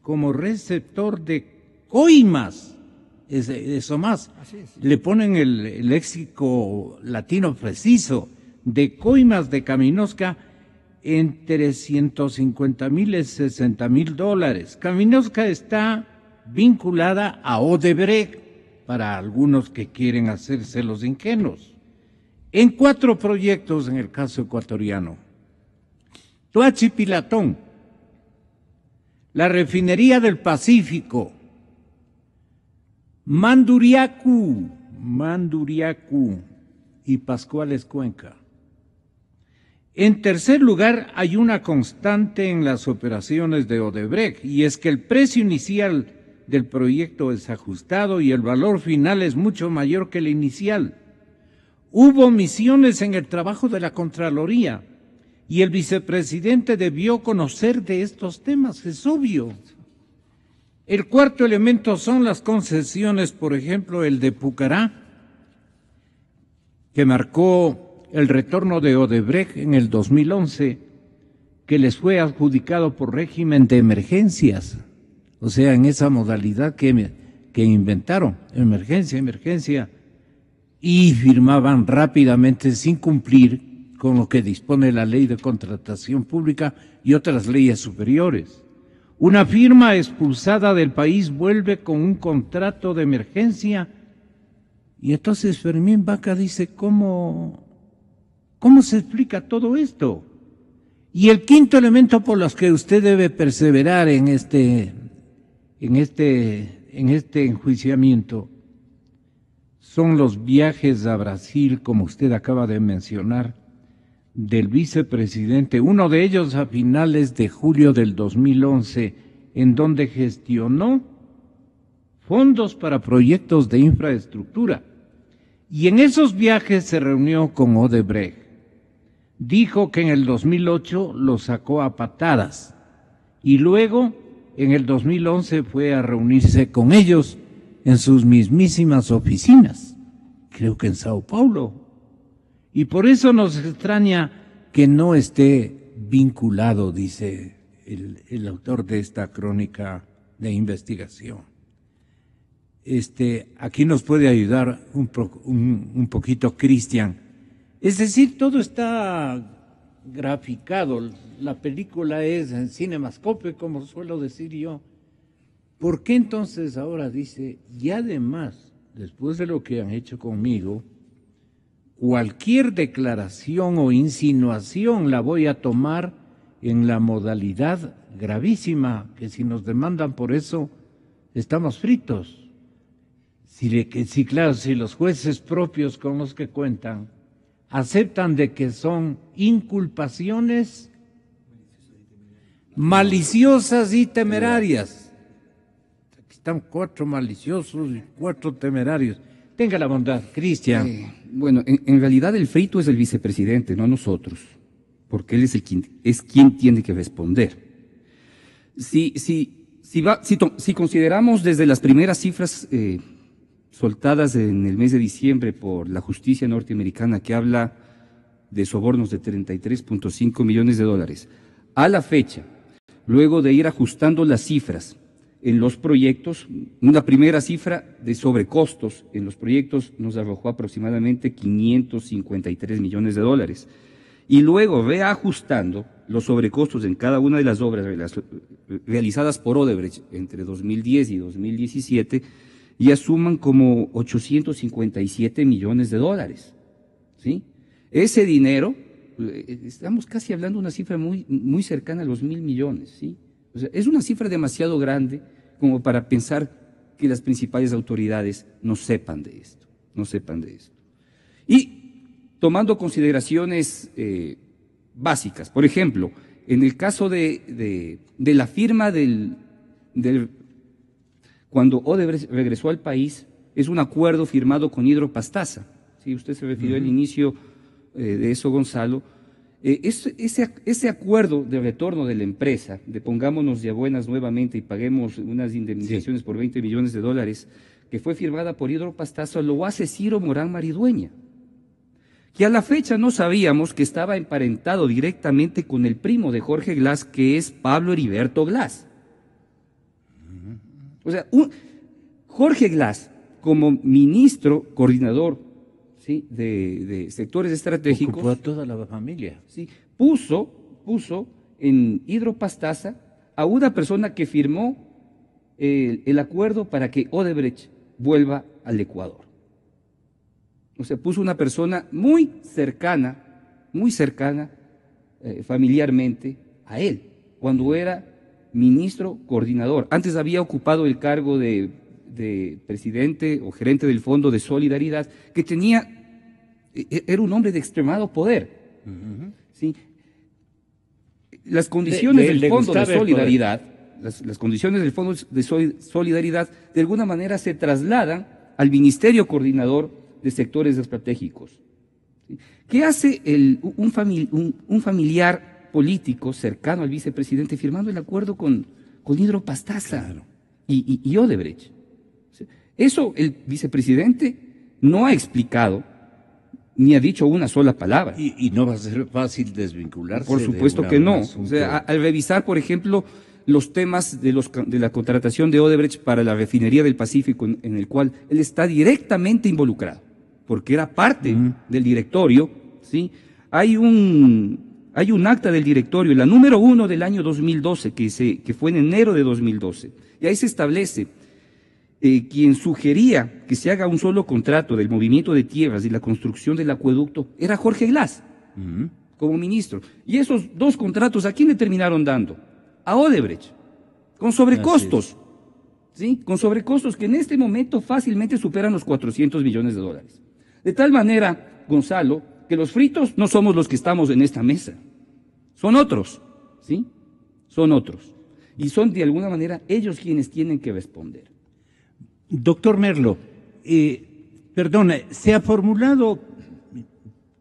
como receptor de coimas, eso más. Le ponen el léxico latino preciso, de coimas de Caminosca entre 150,000 y 60,000 dólares. Caminosca está vinculada a Odebrecht, para algunos que quieren hacerse los ingenuos, en 4 proyectos en el caso ecuatoriano. Tuachi-Pilatón, la refinería del Pacífico, Manduriacu y Pascuales Cuenca. En tercer lugar, hay una constante en las operaciones de Odebrecht, y es que el precio inicial del proyecto es ajustado y el valor final es mucho mayor que el inicial. Hubo omisiones en el trabajo de la Contraloría, y el vicepresidente debió conocer de estos temas, es obvio. El cuarto elemento son las concesiones, por ejemplo, el de Pucará, que marcó el retorno de Odebrecht en el 2011, que les fue adjudicado por régimen de emergencias, o sea, en esa modalidad que inventaron, emergencia, y firmaban rápidamente sin cumplir con lo que dispone la ley de contratación pública y otras leyes superiores. Una firma expulsada del país vuelve con un contrato de emergencia. Y entonces Fermín Vaca dice, ¿cómo se explica todo esto? Y el quinto elemento por los que usted debe perseverar en este enjuiciamiento son los viajes a Brasil, como usted acaba de mencionar, del vicepresidente, uno de ellos a finales de julio del 2011, en donde gestionó fondos para proyectos de infraestructura. Y en esos viajes se reunió con Odebrecht. Dijo que en el 2008 lo sacó a patadas y luego en el 2011 fue a reunirse con ellos en sus mismísimas oficinas, creo que en Sao Paulo. Y por eso nos extraña que no esté vinculado, dice el autor de esta crónica de investigación. Aquí nos puede ayudar un poquito Cristian. Es decir, todo está graficado, la película es en Cinemascope, como suelo decir yo. ¿Por qué entonces ahora dice, y además, después de lo que han hecho conmigo, cualquier declaración o insinuación la voy a tomar en la modalidad gravísima, que si nos demandan por eso, estamos fritos? Claro, si los jueces propios con los que cuentan aceptan de que son inculpaciones maliciosas y temerarias. Aquí están 4 maliciosos y 4 temerarios. Tenga la bondad, Cristian. Bueno, en realidad el frito es el vicepresidente, no nosotros, porque él es quien tiene que responder. Si consideramos desde las primeras cifras soltadas en el mes de diciembre por la justicia norteamericana, que habla de sobornos de 33.5 millones de dólares, a la fecha, luego de ir ajustando las cifras en los proyectos, una primera cifra de sobrecostos en los proyectos nos arrojó aproximadamente 553 millones de dólares. Y luego reajustando los sobrecostos en cada una de las obras realizadas por Odebrecht entre 2010 y 2017, ya suman como 857 millones de dólares, ¿sí? Ese dinero, estamos casi hablando de una cifra muy cercana a los 1.000 millones, ¿sí? O sea, es una cifra demasiado grande como para pensar que las principales autoridades no sepan de esto. Y tomando consideraciones básicas, por ejemplo, en el caso de la firma cuando Odebrecht regresó al país, es un acuerdo firmado con Hidropastasa. ¿Sí? Usted se refirió al inicio de eso, Gonzalo. Ese acuerdo de retorno de la empresa, de pongámonos de buenas nuevamente y paguemos unas indemnizaciones por 20 millones de dólares, que fue firmada por Hidropastasa, lo hace Ciro Morán Maridueña, que a la fecha no sabíamos que estaba emparentado directamente con el primo de Jorge Glass, que es Pablo Heriberto Glass. O sea, Jorge Glass, como ministro coordinador, ¿sí?, de sectores estratégicos, ocupó a toda la familia. ¿Sí?, puso en Hidropastasa a una persona que firmó el acuerdo para que Odebrecht vuelva al Ecuador. O sea, puso una persona muy cercana familiarmente a él, cuando era ministro coordinador. Antes había ocupado el cargo de presidente o gerente del Fondo de Solidaridad, que era un hombre de extremado poder. ¿Sí? Las condiciones del Fondo de Solidaridad, las condiciones del Fondo de Solidaridad, de alguna manera se trasladan al Ministerio Coordinador de Sectores Estratégicos. ¿Sí? ¿Qué hace un familiar político cercano al vicepresidente firmando el acuerdo con Hidropastasa? Claro. y Odebrecht? Eso el vicepresidente no ha explicado ni ha dicho una sola palabra. Y no va a ser fácil desvincularse. Por supuesto que no. O sea, al revisar, por ejemplo, los temas de la contratación de Odebrecht para la refinería del Pacífico, en el cual él está directamente involucrado, porque era parte del directorio, ¿sí? Hay un Hay un acta del directorio, la número 1 del año 2012, que fue en enero de 2012, y ahí se establece quien sugería que se haga un solo contrato del movimiento de tierras y la construcción del acueducto era Jorge Glass, como ministro. Y esos 2 contratos, ¿a quién le terminaron dando? A Odebrecht, con sobrecostos, ¿sí? Con sobrecostos que en este momento fácilmente superan los 400 millones de dólares. De tal manera, Gonzalo, que los fritos no somos los que estamos en esta mesa, son otros, ¿sí? Son otros. Y son de alguna manera ellos quienes tienen que responder. Doctor Merlo, perdone, se ha formulado,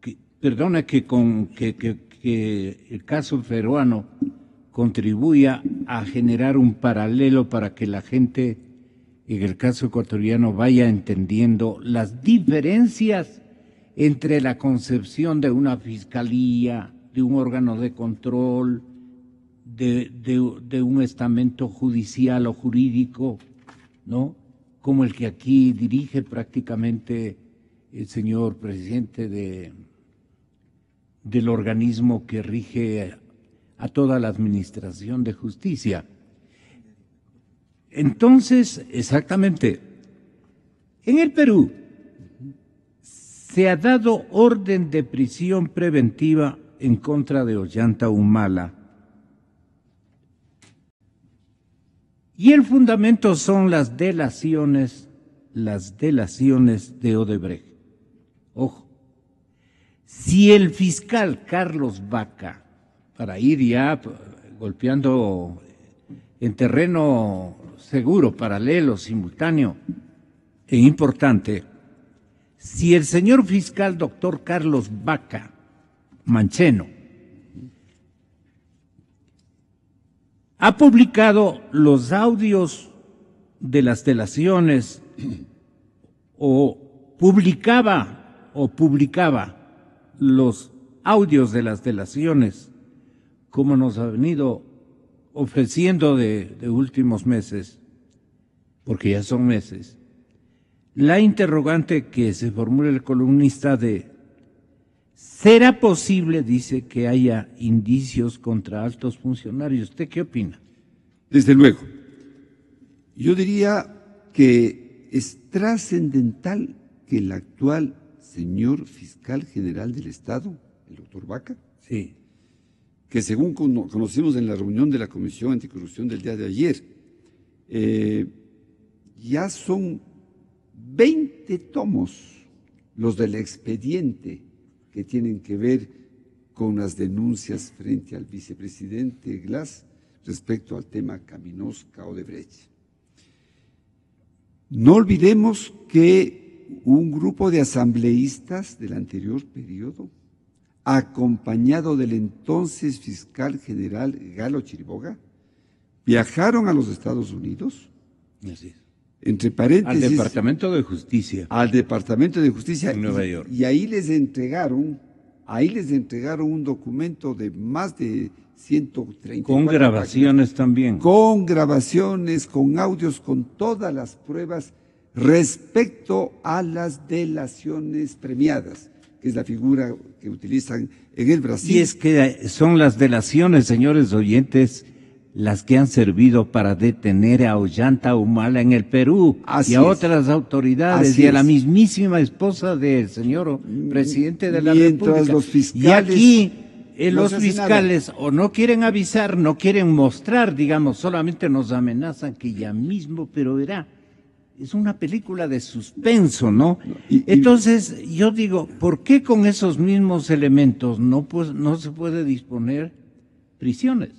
que el caso peruano contribuya a generar un paralelo para que la gente, en el caso ecuatoriano, vaya entendiendo las diferencias entre la concepción de una fiscalía, de un órgano de control, de un estamento judicial o jurídico, ¿no?, como el que aquí dirige prácticamente el señor presidente del organismo que rige a toda la administración de justicia. Entonces, exactamente, en el Perú se ha dado orden de prisión preventiva en contra de Ollanta Humala. Y el fundamento son las delaciones de Odebrecht. Ojo, si el fiscal Carlos Vaca, para ir ya golpeando en terreno seguro, paralelo, simultáneo e importante, si el señor fiscal doctor Carlos Vaca Mancheno ha publicado los audios de las delaciones o publicaba los audios de las delaciones, como nos ha venido ofreciendo de últimos meses, porque ya son meses, la interrogante que se formula el columnista ¿será posible, dice, que haya indicios contra altos funcionarios? ¿Usted qué opina? Desde luego. Yo diría que es trascendental que el actual señor fiscal general del Estado, el doctor Vaca, sí, que según conocimos en la reunión de la Comisión Anticorrupción del día de ayer, ya son 20 tomos los del expediente que tienen que ver con las denuncias frente al vicepresidente Glass respecto al tema Caminosca-Odebrecht. No olvidemos que un grupo de asambleístas del anterior periodo, acompañado del entonces fiscal general Galo Chiriboga, viajaron a los Estados Unidos, entre paréntesis, al Departamento de Justicia. Al Departamento de Justicia en Nueva York. Y ahí les entregaron un documento de más de 130. Con grabaciones páginas, también. Con grabaciones, con audios, con todas las pruebas respecto a las delaciones premiadas, que es la figura que utilizan en el Brasil. Y es que son las delaciones, señores oyentes, las que han servido para detener a Ollanta Humala en el Perú y a otras autoridades y a la mismísima esposa del señor presidente de la República. Los fiscales, y aquí los fiscales o no quieren avisar, no quieren mostrar, digamos, solamente nos amenazan que ya mismo, pero verá, es una película de suspenso, ¿no? Entonces, yo digo, ¿por qué con esos mismos elementos no se puede disponer prisiones?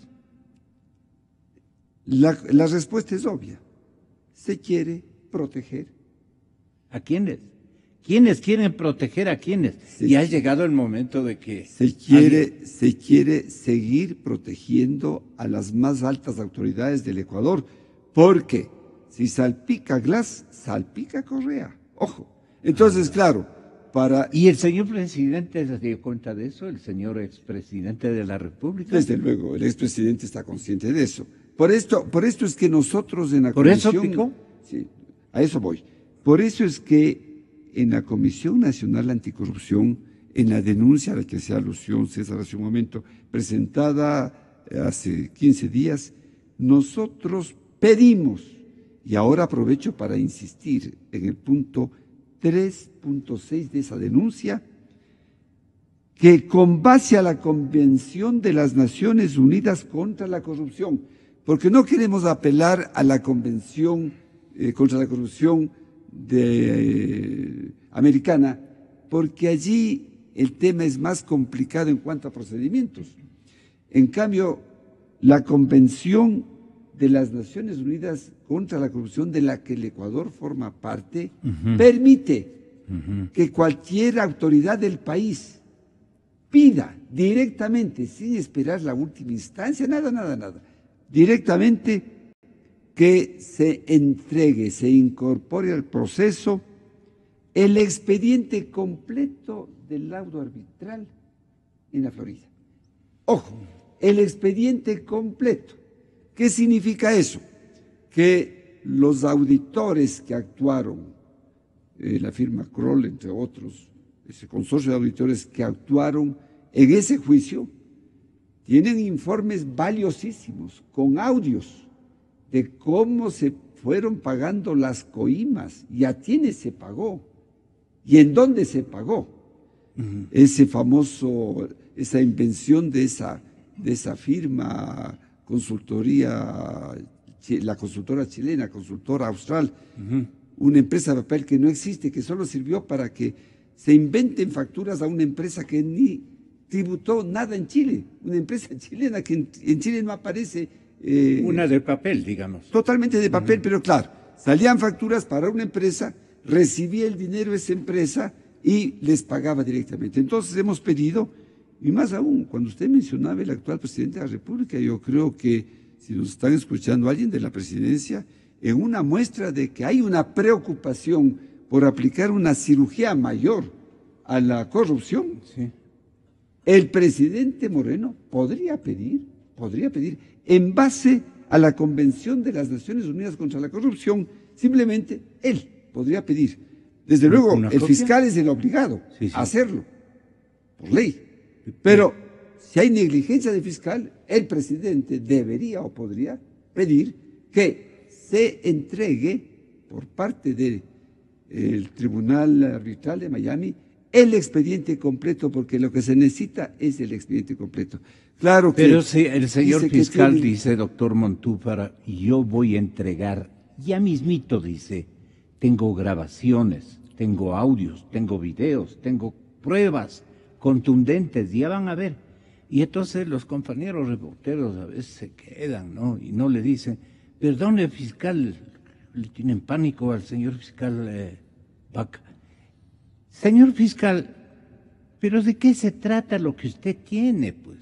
La respuesta es obvia. Se quiere proteger. ¿A quiénes? ¿Quiénes quieren proteger a quiénes? Y ha llegado el momento de que... Se quiere seguir protegiendo a las más altas autoridades del Ecuador, porque si salpica Glass, salpica Correa. Ojo. Entonces, claro, ¿Y el señor presidente se dio cuenta de eso? ¿El señor expresidente de la República? Desde luego, el expresidente está consciente de eso. Por esto es que nosotros en la comisión... ¿Por eso picó? Sí, a eso voy. Por eso es que en la Comisión Nacional Anticorrupción en la denuncia a la que hacía alusión César hace un momento, presentada hace 15 días, nosotros pedimos, y ahora aprovecho para insistir en el punto 3.6 de esa denuncia, que con base a la Convención de las Naciones Unidas contra la Corrupción, porque no queremos apelar a la Convención contra la Corrupción americana, porque allí el tema es más complicado en cuanto a procedimientos. En cambio, la Convención de las Naciones Unidas contra la Corrupción, de la que el Ecuador forma parte, permite que cualquier autoridad del país pida directamente, sin esperar la última instancia, nada, directamente que se entregue, se incorpore al proceso el expediente completo del laudo arbitral en la Florida. Ojo, el expediente completo. ¿Qué significa eso? Que los auditores que actuaron, la firma Kroll, entre otros, ese consorcio de auditores que actuaron en ese juicio, tienen informes valiosísimos, con audios, de cómo se fueron pagando las coimas y a quiénes se pagó y en dónde se pagó. Ese famoso, esa invención de esa firma consultoría, la consultora chilena, consultora austral, una empresa de papel que no existe, que solo sirvió para que se inventen facturas a una empresa que ni tributó nada en Chile, una empresa chilena que en Chile no aparece. Una de papel, digamos. Totalmente de papel, pero claro, salían facturas para una empresa, recibía el dinero esa empresa y les pagaba directamente. Entonces hemos pedido, y más aún, cuando usted mencionaba el actual presidente de la República, yo creo que si nos están escuchando alguien de la presidencia, en una muestra de que hay una preocupación por aplicar una cirugía mayor a la corrupción, sí, el presidente Moreno podría pedir, en base a la Convención de las Naciones Unidas contra la Corrupción, simplemente él podría pedir. Desde luego, el fiscal es el obligado a hacerlo, por ley. Pero si hay negligencia de fiscal, el presidente debería o podría pedir que se entregue por parte del Tribunal Arbitral de Miami el expediente completo, porque lo que se necesita es el expediente completo. Claro que... Pero si el señor fiscal dice, doctor Montúfar, yo voy a entregar, ya mismito dice, tengo grabaciones, tengo audios, tengo videos, tengo pruebas contundentes, ya van a ver. Y entonces los compañeros reporteros a veces se quedan, ¿no? Y no le dicen, perdone fiscal, le tienen pánico al señor fiscal Vaca. Señor fiscal, ¿pero de qué se trata lo que usted tiene, pues?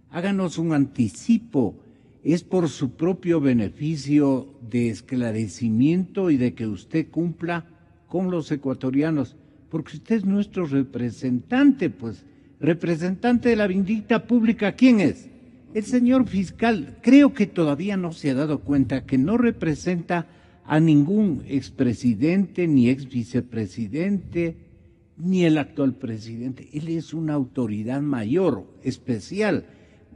Háganos un anticipo. Es por su propio beneficio de esclarecimiento y de que usted cumpla con los ecuatorianos, porque usted es nuestro representante, pues, representante de la vindicta pública. ¿Quién es? El señor fiscal. Creo que todavía no se ha dado cuenta que no representa a ningún expresidente, ni exvicepresidente, ni el actual presidente. Él es una autoridad mayor, especial.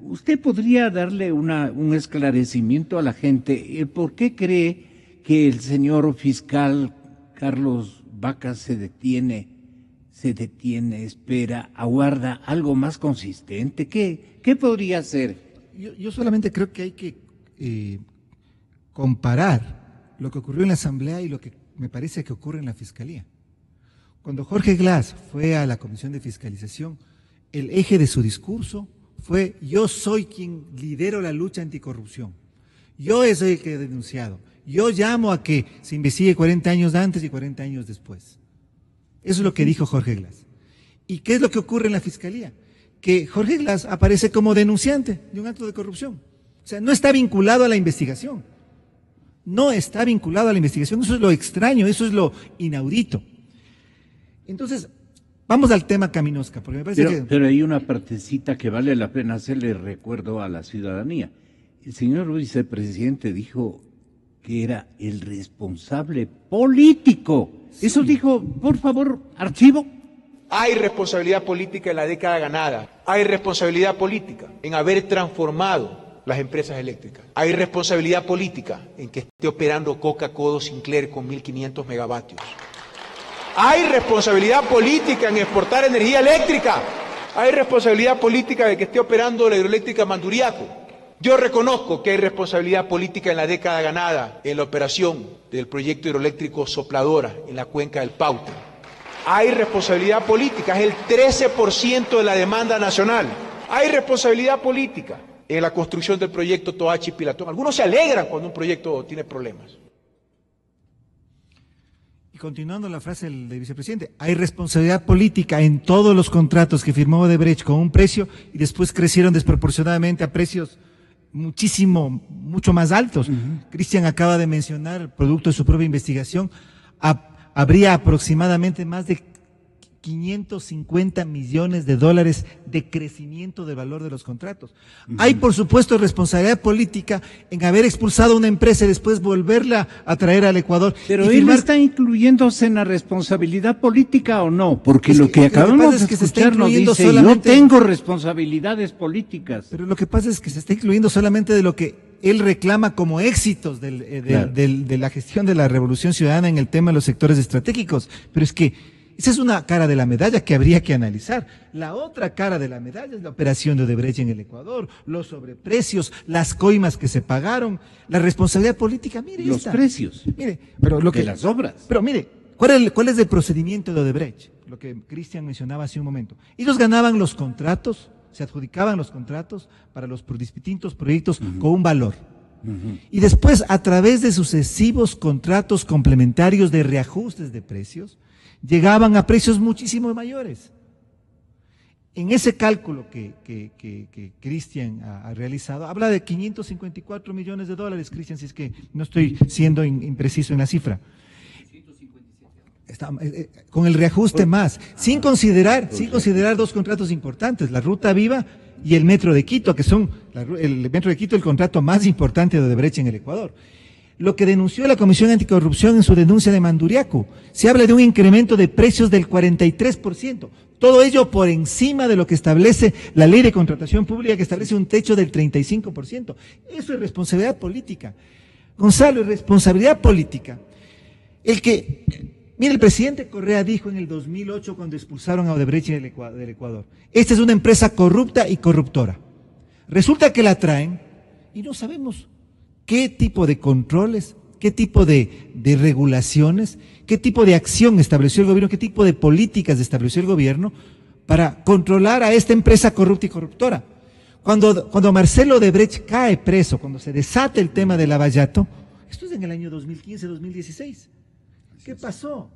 Usted podría darle un esclarecimiento a la gente. ¿Por qué cree que el señor fiscal Carlos Vaca se detiene, espera, aguarda algo más consistente? ¿Qué podría hacer? Yo solamente creo que hay que comparar lo que ocurrió en la Asamblea y lo que me parece que ocurre en la Fiscalía. Cuando Jorge Glass fue a la Comisión de Fiscalización, el eje de su discurso fue: yo soy quien lidero la lucha anticorrupción, yo soy el que he denunciado, yo llamo a que se investigue 40 años antes y 40 años después. Eso es lo que dijo Jorge Glass. ¿Y qué es lo que ocurre en la Fiscalía? Que Jorge Glass aparece como denunciante de un acto de corrupción. O sea, no está vinculado a la investigación. No está vinculado a la investigación. Eso es lo extraño, eso es lo inaudito. Entonces, vamos al tema Caminosca, porque me parece pero hay una partecita que vale la pena hacerle recuerdo a la ciudadanía. El señor vicepresidente dijo que era el responsable político. Sí. Eso dijo, por favor, archivo. Hay responsabilidad política en la década ganada. Hay responsabilidad política en haber transformado las empresas eléctricas. Hay responsabilidad política en que esté operando Coca-Cola Sinclair con 1.500 megavatios. Hay responsabilidad política en exportar energía eléctrica. Hay responsabilidad política de que esté operando la hidroeléctrica Manduriaco. Yo reconozco que hay responsabilidad política en la década ganada en la operación del proyecto hidroeléctrico Sopladora en la cuenca del Paute. Hay responsabilidad política, es el 13% de la demanda nacional. Hay responsabilidad política en la construcción del proyecto Toachi Pilatón. Algunos se alegran cuando un proyecto tiene problemas. Y continuando la frase del vicepresidente, hay responsabilidad política en todos los contratos que firmó Odebrecht con un precio y después crecieron desproporcionadamente a precios mucho más altos. Cristian acaba de mencionar, producto de su propia investigación, habría aproximadamente más de 550 millones de dólares de crecimiento del valor de los contratos. Hay, por supuesto, responsabilidad política en haber expulsado a una empresa y después volverla a traer al Ecuador. Pero él está incluyéndose en la responsabilidad política o no, porque lo que acabamos de escuchar nos dice, yo tengo responsabilidades políticas. Pero lo que pasa es que se está incluyendo solamente de lo que él reclama como éxitos de la gestión de la Revolución Ciudadana en el tema de los sectores estratégicos. Pero es que esa es una cara de la medalla que habría que analizar. La otra cara de la medalla es la operación de Odebrecht en el Ecuador, los sobreprecios, las coimas que se pagaron, la responsabilidad política, mire los precios mire, pero de las obras. Pero mire, ¿cuál es el procedimiento de Odebrecht? Lo que Cristian mencionaba hace un momento. Ellos ganaban los contratos, se adjudicaban los contratos para los distintos proyectos con un valor. Y después, a través de sucesivos contratos complementarios de reajustes de precios, llegaban a precios muchísimo mayores. En ese cálculo que Cristian ha realizado, habla de 554 millones de dólares, Cristian, si es que no estoy siendo impreciso en la cifra. Con el reajuste más, sin considerar dos contratos importantes, la Ruta Viva y el Metro de Quito, que son el Metro de Quito el contrato más importante de Odebrecht en el Ecuador. Lo que denunció la Comisión Anticorrupción en su denuncia de Manduriaco, se habla de un incremento de precios del 43%, todo ello por encima de lo que establece la Ley de Contratación Pública, que establece un techo del 35%. Eso es responsabilidad política. Gonzalo, es responsabilidad política. Mire, el presidente Correa dijo en el 2008 cuando expulsaron a Odebrecht del Ecuador, esta es una empresa corrupta y corruptora. Resulta que la traen y no sabemos qué tipo de controles, qué tipo de regulaciones, qué tipo de acción estableció el gobierno, qué tipo de políticas estableció el gobierno para controlar a esta empresa corrupta y corruptora. Cuando Marcelo Odebrecht cae preso, cuando se desata el tema del Lavallato, esto es en el año 2015-2016. ¿Qué pasó?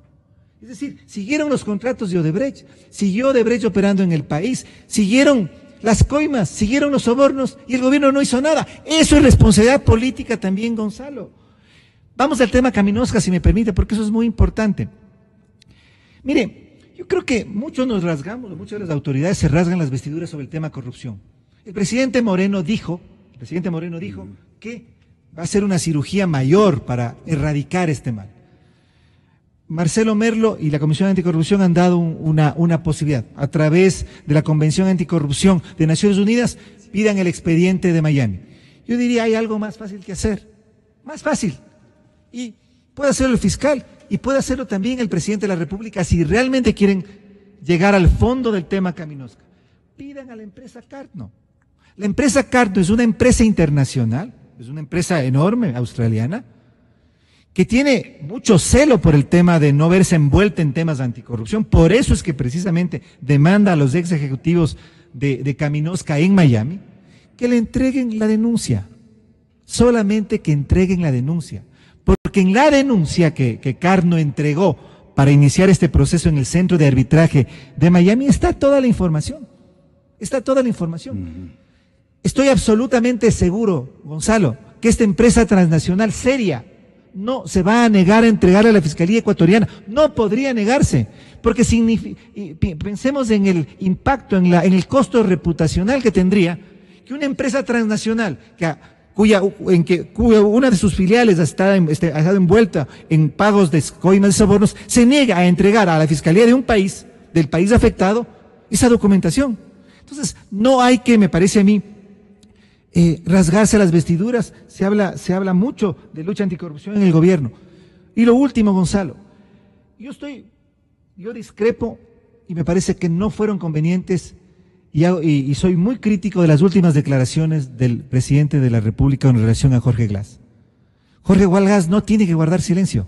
Es decir, siguieron los contratos de Odebrecht, siguió Odebrecht operando en el país, siguieron las coimas, siguieron los sobornos y el gobierno no hizo nada. Eso es responsabilidad política también, Gonzalo. Vamos al tema Caminosca, si me permite, porque eso es muy importante. Mire, yo creo que muchas de las autoridades se rasgan las vestiduras sobre el tema corrupción. El presidente Moreno dijo que va a hacer una cirugía mayor para erradicar este mal. Marcelo Merlo y la Comisión Anticorrupción han dado una posibilidad. A través de la Convención Anticorrupción de Naciones Unidas, pidan el expediente de Miami. Yo diría, hay algo más fácil que hacer. Más fácil. Y puede hacerlo el fiscal y puede hacerlo también el presidente de la República si realmente quieren llegar al fondo del tema Caminosca. Pidan a la empresa Cartno. La empresa Cartno es una empresa internacional, es una empresa enorme, australiana, que tiene mucho celo por el tema de no verse envuelta en temas de anticorrupción. Por eso es que precisamente demanda a los ex ejecutivos de Caminosca en Miami que le entreguen la denuncia. Solamente que entreguen la denuncia. Porque en la denuncia que Cartno entregó para iniciar este proceso en el Centro de Arbitraje de Miami está toda la información. Está toda la información. Estoy absolutamente seguro, Gonzalo, que esta empresa transnacional seria no se va a negar a entregarle a la Fiscalía Ecuatoriana. No podría negarse, porque pensemos en el impacto, en el costo reputacional que tendría que una empresa transnacional cuya una de sus filiales ha estado envuelta en pagos de coimas de sobornos, se niega a entregar a la Fiscalía de un país del país afectado esa documentación. Entonces, no hay que, me parece a mí, rasgarse las vestiduras. Se habla mucho de lucha anticorrupción en el gobierno. Y lo último, Gonzalo, yo discrepo y me parece que no fueron convenientes y soy muy crítico de las últimas declaraciones del presidente de la República en relación a Jorge Glass. Jorge Glass no tiene que guardar silencio.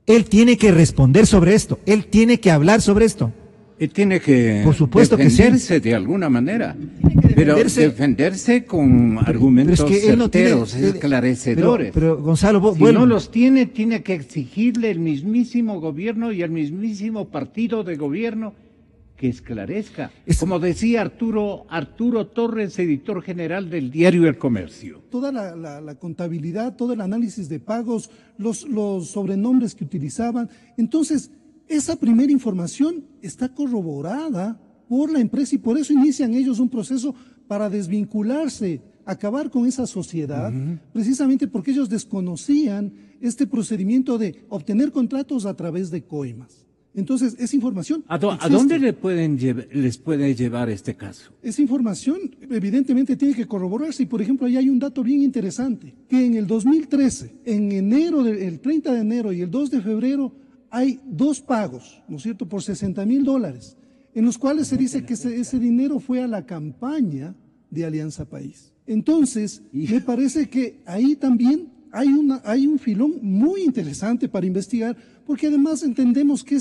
Él tiene que responder sobre esto. Él tiene que hablar sobre esto. Él tiene que por supuesto defenderse que sí, de alguna manera, pero defenderse con argumentos pero es que él no certeros, tiene, esclarecedores. Pero Gonzalo, si no los tiene que exigirle el mismísimo gobierno y el mismísimo partido de gobierno que esclarezca. Como decía Arturo Torres, editor general del diario El Comercio. Toda la contabilidad, todo el análisis de pagos, los sobrenombres que utilizaban. Entonces, esa primera información está corroborada por la empresa y por eso inician ellos un proceso para desvincularse, acabar con esa sociedad, precisamente porque ellos desconocían este procedimiento de obtener contratos a través de coimas. Entonces, esa información ¿A dónde les puede llevar este caso? Esa información evidentemente tiene que corroborarse y, por ejemplo, ahí hay un dato bien interesante, que en el 2013, en enero, el 30 de enero y el 2 de febrero, hay 2 pagos, ¿no es cierto?, por $60,000, en los cuales se dice que ese dinero fue a la campaña de Alianza País. Entonces, me parece que ahí también hay un filón muy interesante para investigar, porque además entendemos que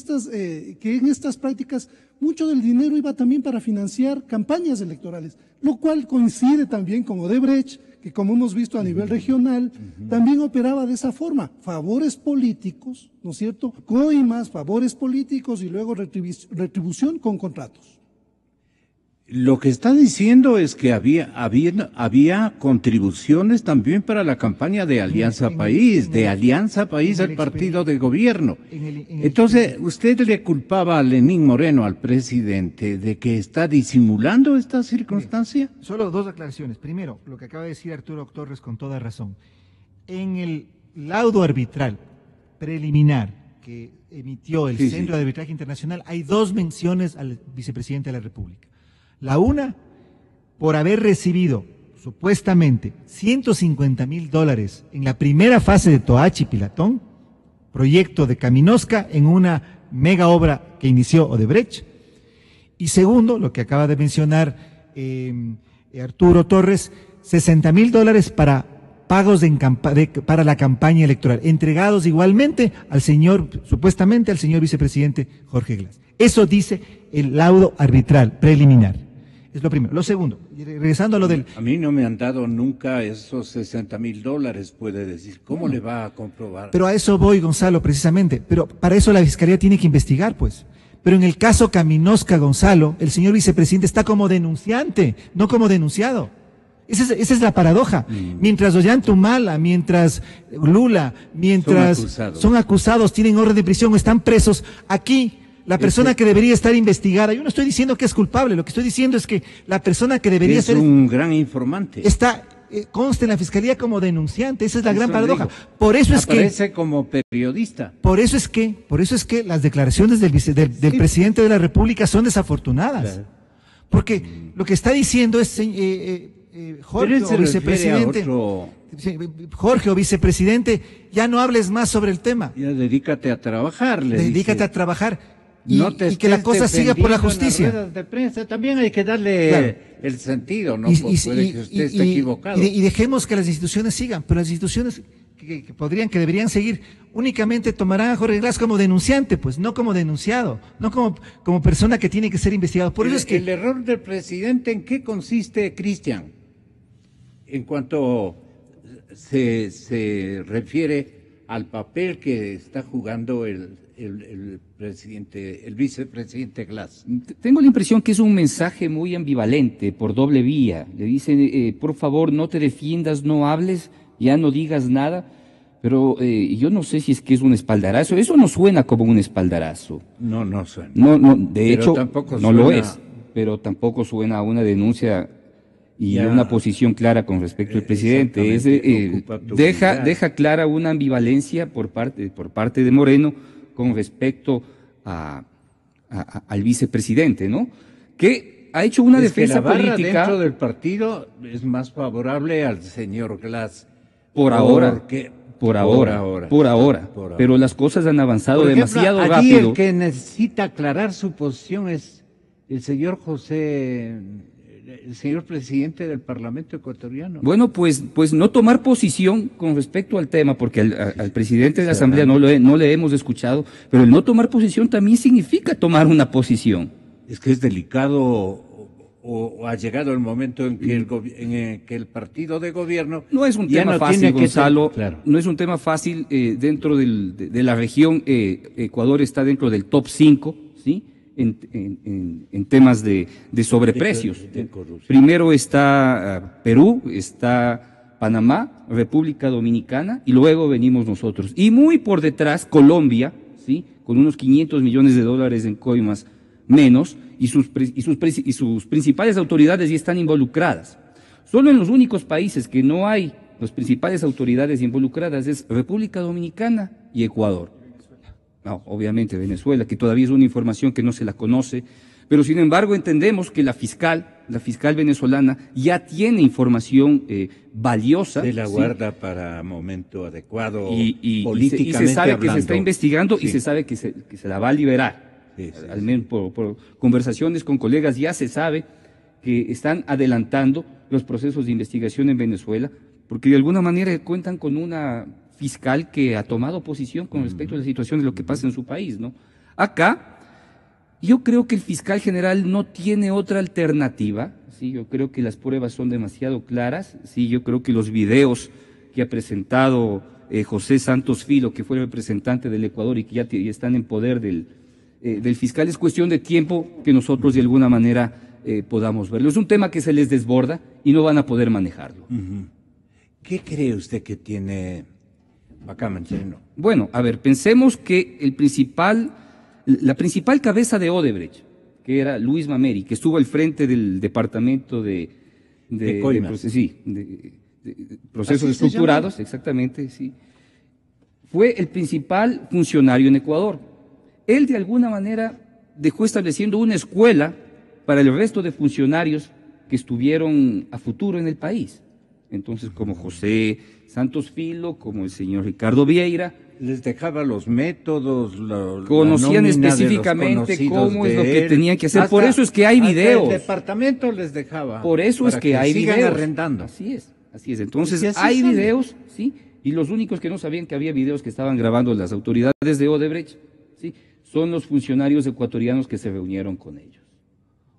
en estas prácticas mucho del dinero iba también para financiar campañas electorales, lo cual coincide también con Odebrecht, que como hemos visto a nivel regional, también operaba de esa forma, favores políticos, ¿no es cierto?, coimas, favores políticos y luego retribución con contratos. Lo que está diciendo es que había contribuciones también para la campaña de Alianza País, el partido de gobierno. Entonces, ¿usted le culpaba a Lenín Moreno, al presidente, de que está disimulando esta circunstancia? Solo 2 aclaraciones. Primero, lo que acaba de decir Arturo Torres con toda razón. En el laudo arbitral preliminar que emitió el Centro de Arbitraje Internacional, hay 2 menciones al vicepresidente de la República. La una, por haber recibido supuestamente $150,000 en la primera fase de Toachi Pilatón, proyecto de Caminosca en una mega obra que inició Odebrecht. Y segundo, lo que acaba de mencionar Arturo Torres, $60,000 para pagos para la campaña electoral, entregados igualmente supuestamente al señor vicepresidente Jorge Glass. Eso dice el laudo arbitral preliminar. Es lo primero. Lo segundo, regresando a lo del... A mí no me han dado nunca esos $60,000, puede decir. ¿Cómo le va a comprobar? Pero a eso voy, Gonzalo, precisamente. Pero para eso la Fiscalía tiene que investigar, pues. Pero en el caso Caminosca, Gonzalo, el señor vicepresidente está como denunciante, no como denunciado. Esa es la paradoja. Mientras Ollantumala, mientras Lula, mientras son acusados, tienen orden de prisión o están presos, aquí la persona que debería estar investigada, yo no estoy diciendo que es culpable, lo que estoy diciendo es que la persona que debería ser... Es un gran informante. Consta en la Fiscalía como denunciante, esa es la gran paradoja. Por eso es que... Aparece como periodista. Por eso es que las declaraciones del presidente de la República son desafortunadas. Claro. Porque lo que está diciendo es... Jorge o vicepresidente, Jorge o vicepresidente, ya no hables más sobre el tema. Ya dedícate a trabajar. Dedícate a trabajar y que la cosa siga por la justicia. De prensa. También hay que darle el sentido, ¿no? Puede que usted esté equivocado. Y dejemos que las instituciones sigan, pero las instituciones que deberían seguir, únicamente tomarán a Jorge Glass como denunciante, pues, no como denunciado, no como persona que tiene que ser investigado. Por eso es que... ¿El error del presidente en qué consiste, Cristian? En cuanto se refiere al papel que está jugando el vicepresidente Glass. Tengo la impresión que es un mensaje muy ambivalente, por doble vía. Le dicen, por favor, no te defiendas, no hables, ya no digas nada, pero yo no sé si es que es un espaldarazo. Eso no suena como un espaldarazo. No suena. No, de hecho, no lo es, pero tampoco suena a una denuncia y una posición clara con respecto al presidente. Deja clara una ambivalencia por parte de Moreno con respecto a al vicepresidente, ¿no? Que ha hecho una defensa que la barra política dentro del partido es más favorable al señor Glass. por ahora. Pero las cosas han avanzado Por ejemplo, demasiado allí rápido. el que necesita aclarar su posición es el señor el señor presidente del Parlamento ecuatoriano. Bueno, pues no tomar posición con respecto al tema, porque al presidente de la Asamblea no le hemos escuchado, pero el no tomar posición también significa tomar una posición. Es que es delicado o ha llegado el momento en que el partido de gobierno no es un tema fácil, Gonzalo, no es un tema fácil dentro de la región. Ecuador está dentro del top 5, ¿sí? En temas de sobreprecios. Primero está Perú, está Panamá, República Dominicana, y luego venimos nosotros. Y muy por detrás, Colombia, ¿sí? Con unos 500 millones de dólares en coimas menos, y sus principales autoridades ya están involucradas. Solo en los únicos países que no hay las principales autoridades involucradas es República Dominicana y Ecuador. No, obviamente Venezuela, que todavía es una información que no se la conoce, pero sin embargo entendemos que la fiscal venezolana ya tiene información valiosa. Se la guarda para momento adecuado y políticamente se sabe hablando. Que se está investigando y se sabe que se la va a liberar. Al menos por conversaciones con colegas ya se sabe que están adelantando los procesos de investigación en Venezuela, porque de alguna manera cuentan con una fiscal que ha tomado posición con respecto a la situación de lo que pasa en su país, ¿no? Acá, yo creo que el fiscal general no tiene otra alternativa, ¿sí? Yo creo que las pruebas son demasiado claras, ¿sí? Yo creo que los videos que ha presentado José Santos Filo, que fue el representante del Ecuador y que ya están en poder del fiscal, es cuestión de tiempo que nosotros de alguna manera podamos verlo. Es un tema que se les desborda y no van a poder manejarlo. ¿Qué cree usted que tiene Bacamancheno? Bueno, a ver, pensemos que la principal cabeza de Odebrecht, que era Luis Mameri, que estuvo al frente del departamento de procesos estructurados, exactamente, sí, fue el principal funcionario en Ecuador. Él de alguna manera dejó estableciendo una escuela para el resto de funcionarios que estuvieron a futuro en el país. Entonces, como José Santos Filo, como el señor Ricardo Vieira, les dejaba los métodos, conocían específicamente cómo es lo que tenían que hacer. Por eso es que hay videos. El departamento les dejaba. Por eso es que hay videos. Arrendando. Así es. Entonces, hay videos, ¿sí? Y los únicos que no sabían que había videos que estaban grabando las autoridades de Odebrecht, ¿sí? Son los funcionarios ecuatorianos que se reunieron con ellos.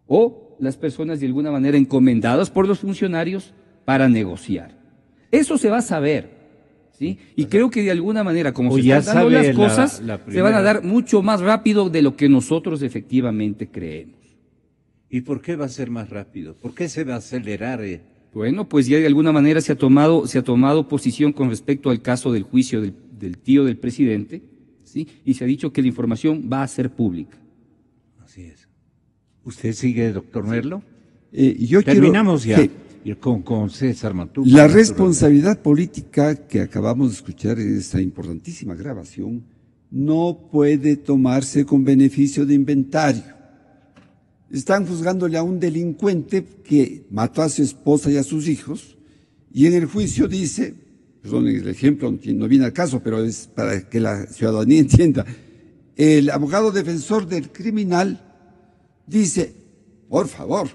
O las personas de alguna manera encomendadas por los funcionarios para negociar. Eso se va a saber, ¿sí? Y creo que de alguna manera, como se están dando las cosas, se van a dar mucho más rápido de lo que nosotros efectivamente creemos. ¿Y por qué va a ser más rápido? ¿Por qué se va a acelerar? Bueno, pues ya de alguna manera se ha tomado posición con respecto al caso del juicio del tío del presidente, ¿sí? Y se ha dicho que la información va a ser pública. Así es. ¿Usted sigue, doctor Merlo? Terminamos ya. Sí. Con César Mantúfar. La responsabilidad política que acabamos de escuchar en esta importantísima grabación no puede tomarse con beneficio de inventario. Están juzgándole a un delincuente que mató a su esposa y a sus hijos, y en el juicio dice, perdón, el ejemplo no viene al caso, pero es para que la ciudadanía entienda, el abogado defensor del criminal dice, por favor,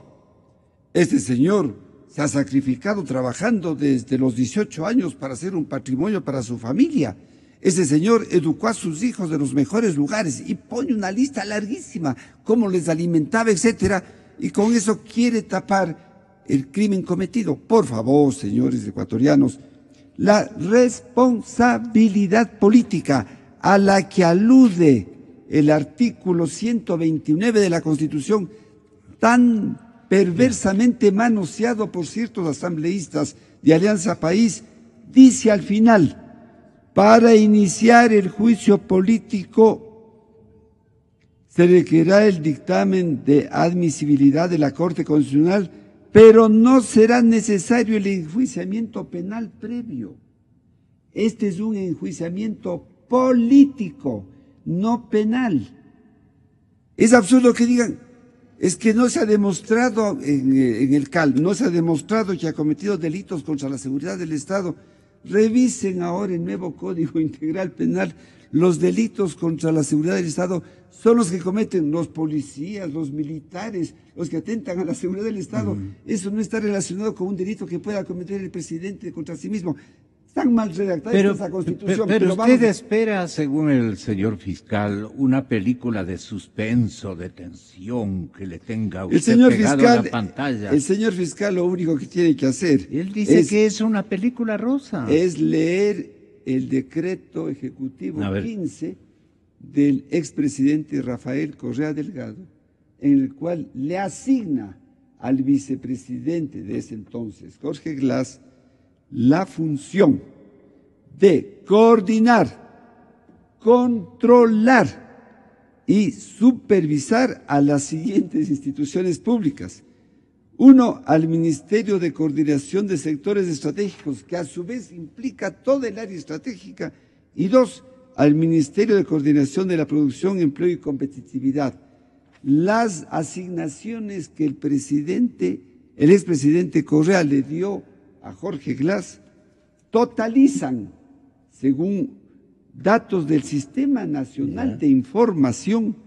este señor se ha sacrificado trabajando desde los 18 años para hacer un patrimonio para su familia. Ese señor educó a sus hijos de los mejores lugares y pone una lista larguísima, cómo les alimentaba, etcétera, y con eso quiere tapar el crimen cometido. Por favor, señores ecuatorianos, la responsabilidad política a la que alude el artículo 129 de la Constitución, tan perversamente manoseado por ciertos asambleístas de Alianza País, dice al final, para iniciar el juicio político se requerirá el dictamen de admisibilidad de la Corte Constitucional, pero no será necesario el enjuiciamiento penal previo. Este es un enjuiciamiento político, no penal. Es absurdo que digan, es que no se ha demostrado en el CAL, no se ha demostrado que ha cometido delitos contra la seguridad del Estado. Revisen ahora el nuevo Código Integral Penal. Los delitos contra la seguridad del Estado son los que cometen los policías, los militares, los que atentan a la seguridad del Estado. Eso no está relacionado con un delito que pueda cometer el presidente contra sí mismo. Están mal redactadas esa Constitución. Pero usted espera, según el señor fiscal, una película de suspenso, de tensión, que le tenga a usted pegado a la pantalla. El señor fiscal lo único que tiene que hacer... Él dice que es una película rosa. Es leer el decreto ejecutivo 15 del expresidente Rafael Correa Delgado, en el cual le asigna al vicepresidente de ese entonces, Jorge Glass, la función de coordinar, controlar y supervisar a las siguientes instituciones públicas. 1, al Ministerio de Coordinación de Sectores Estratégicos, que a su vez implica toda el área estratégica. Y 2, al Ministerio de Coordinación de la Producción, Empleo y Competitividad. Las asignaciones que el expresidente Correa le dio a Jorge Glass totalizan, según datos del Sistema Nacional de Información,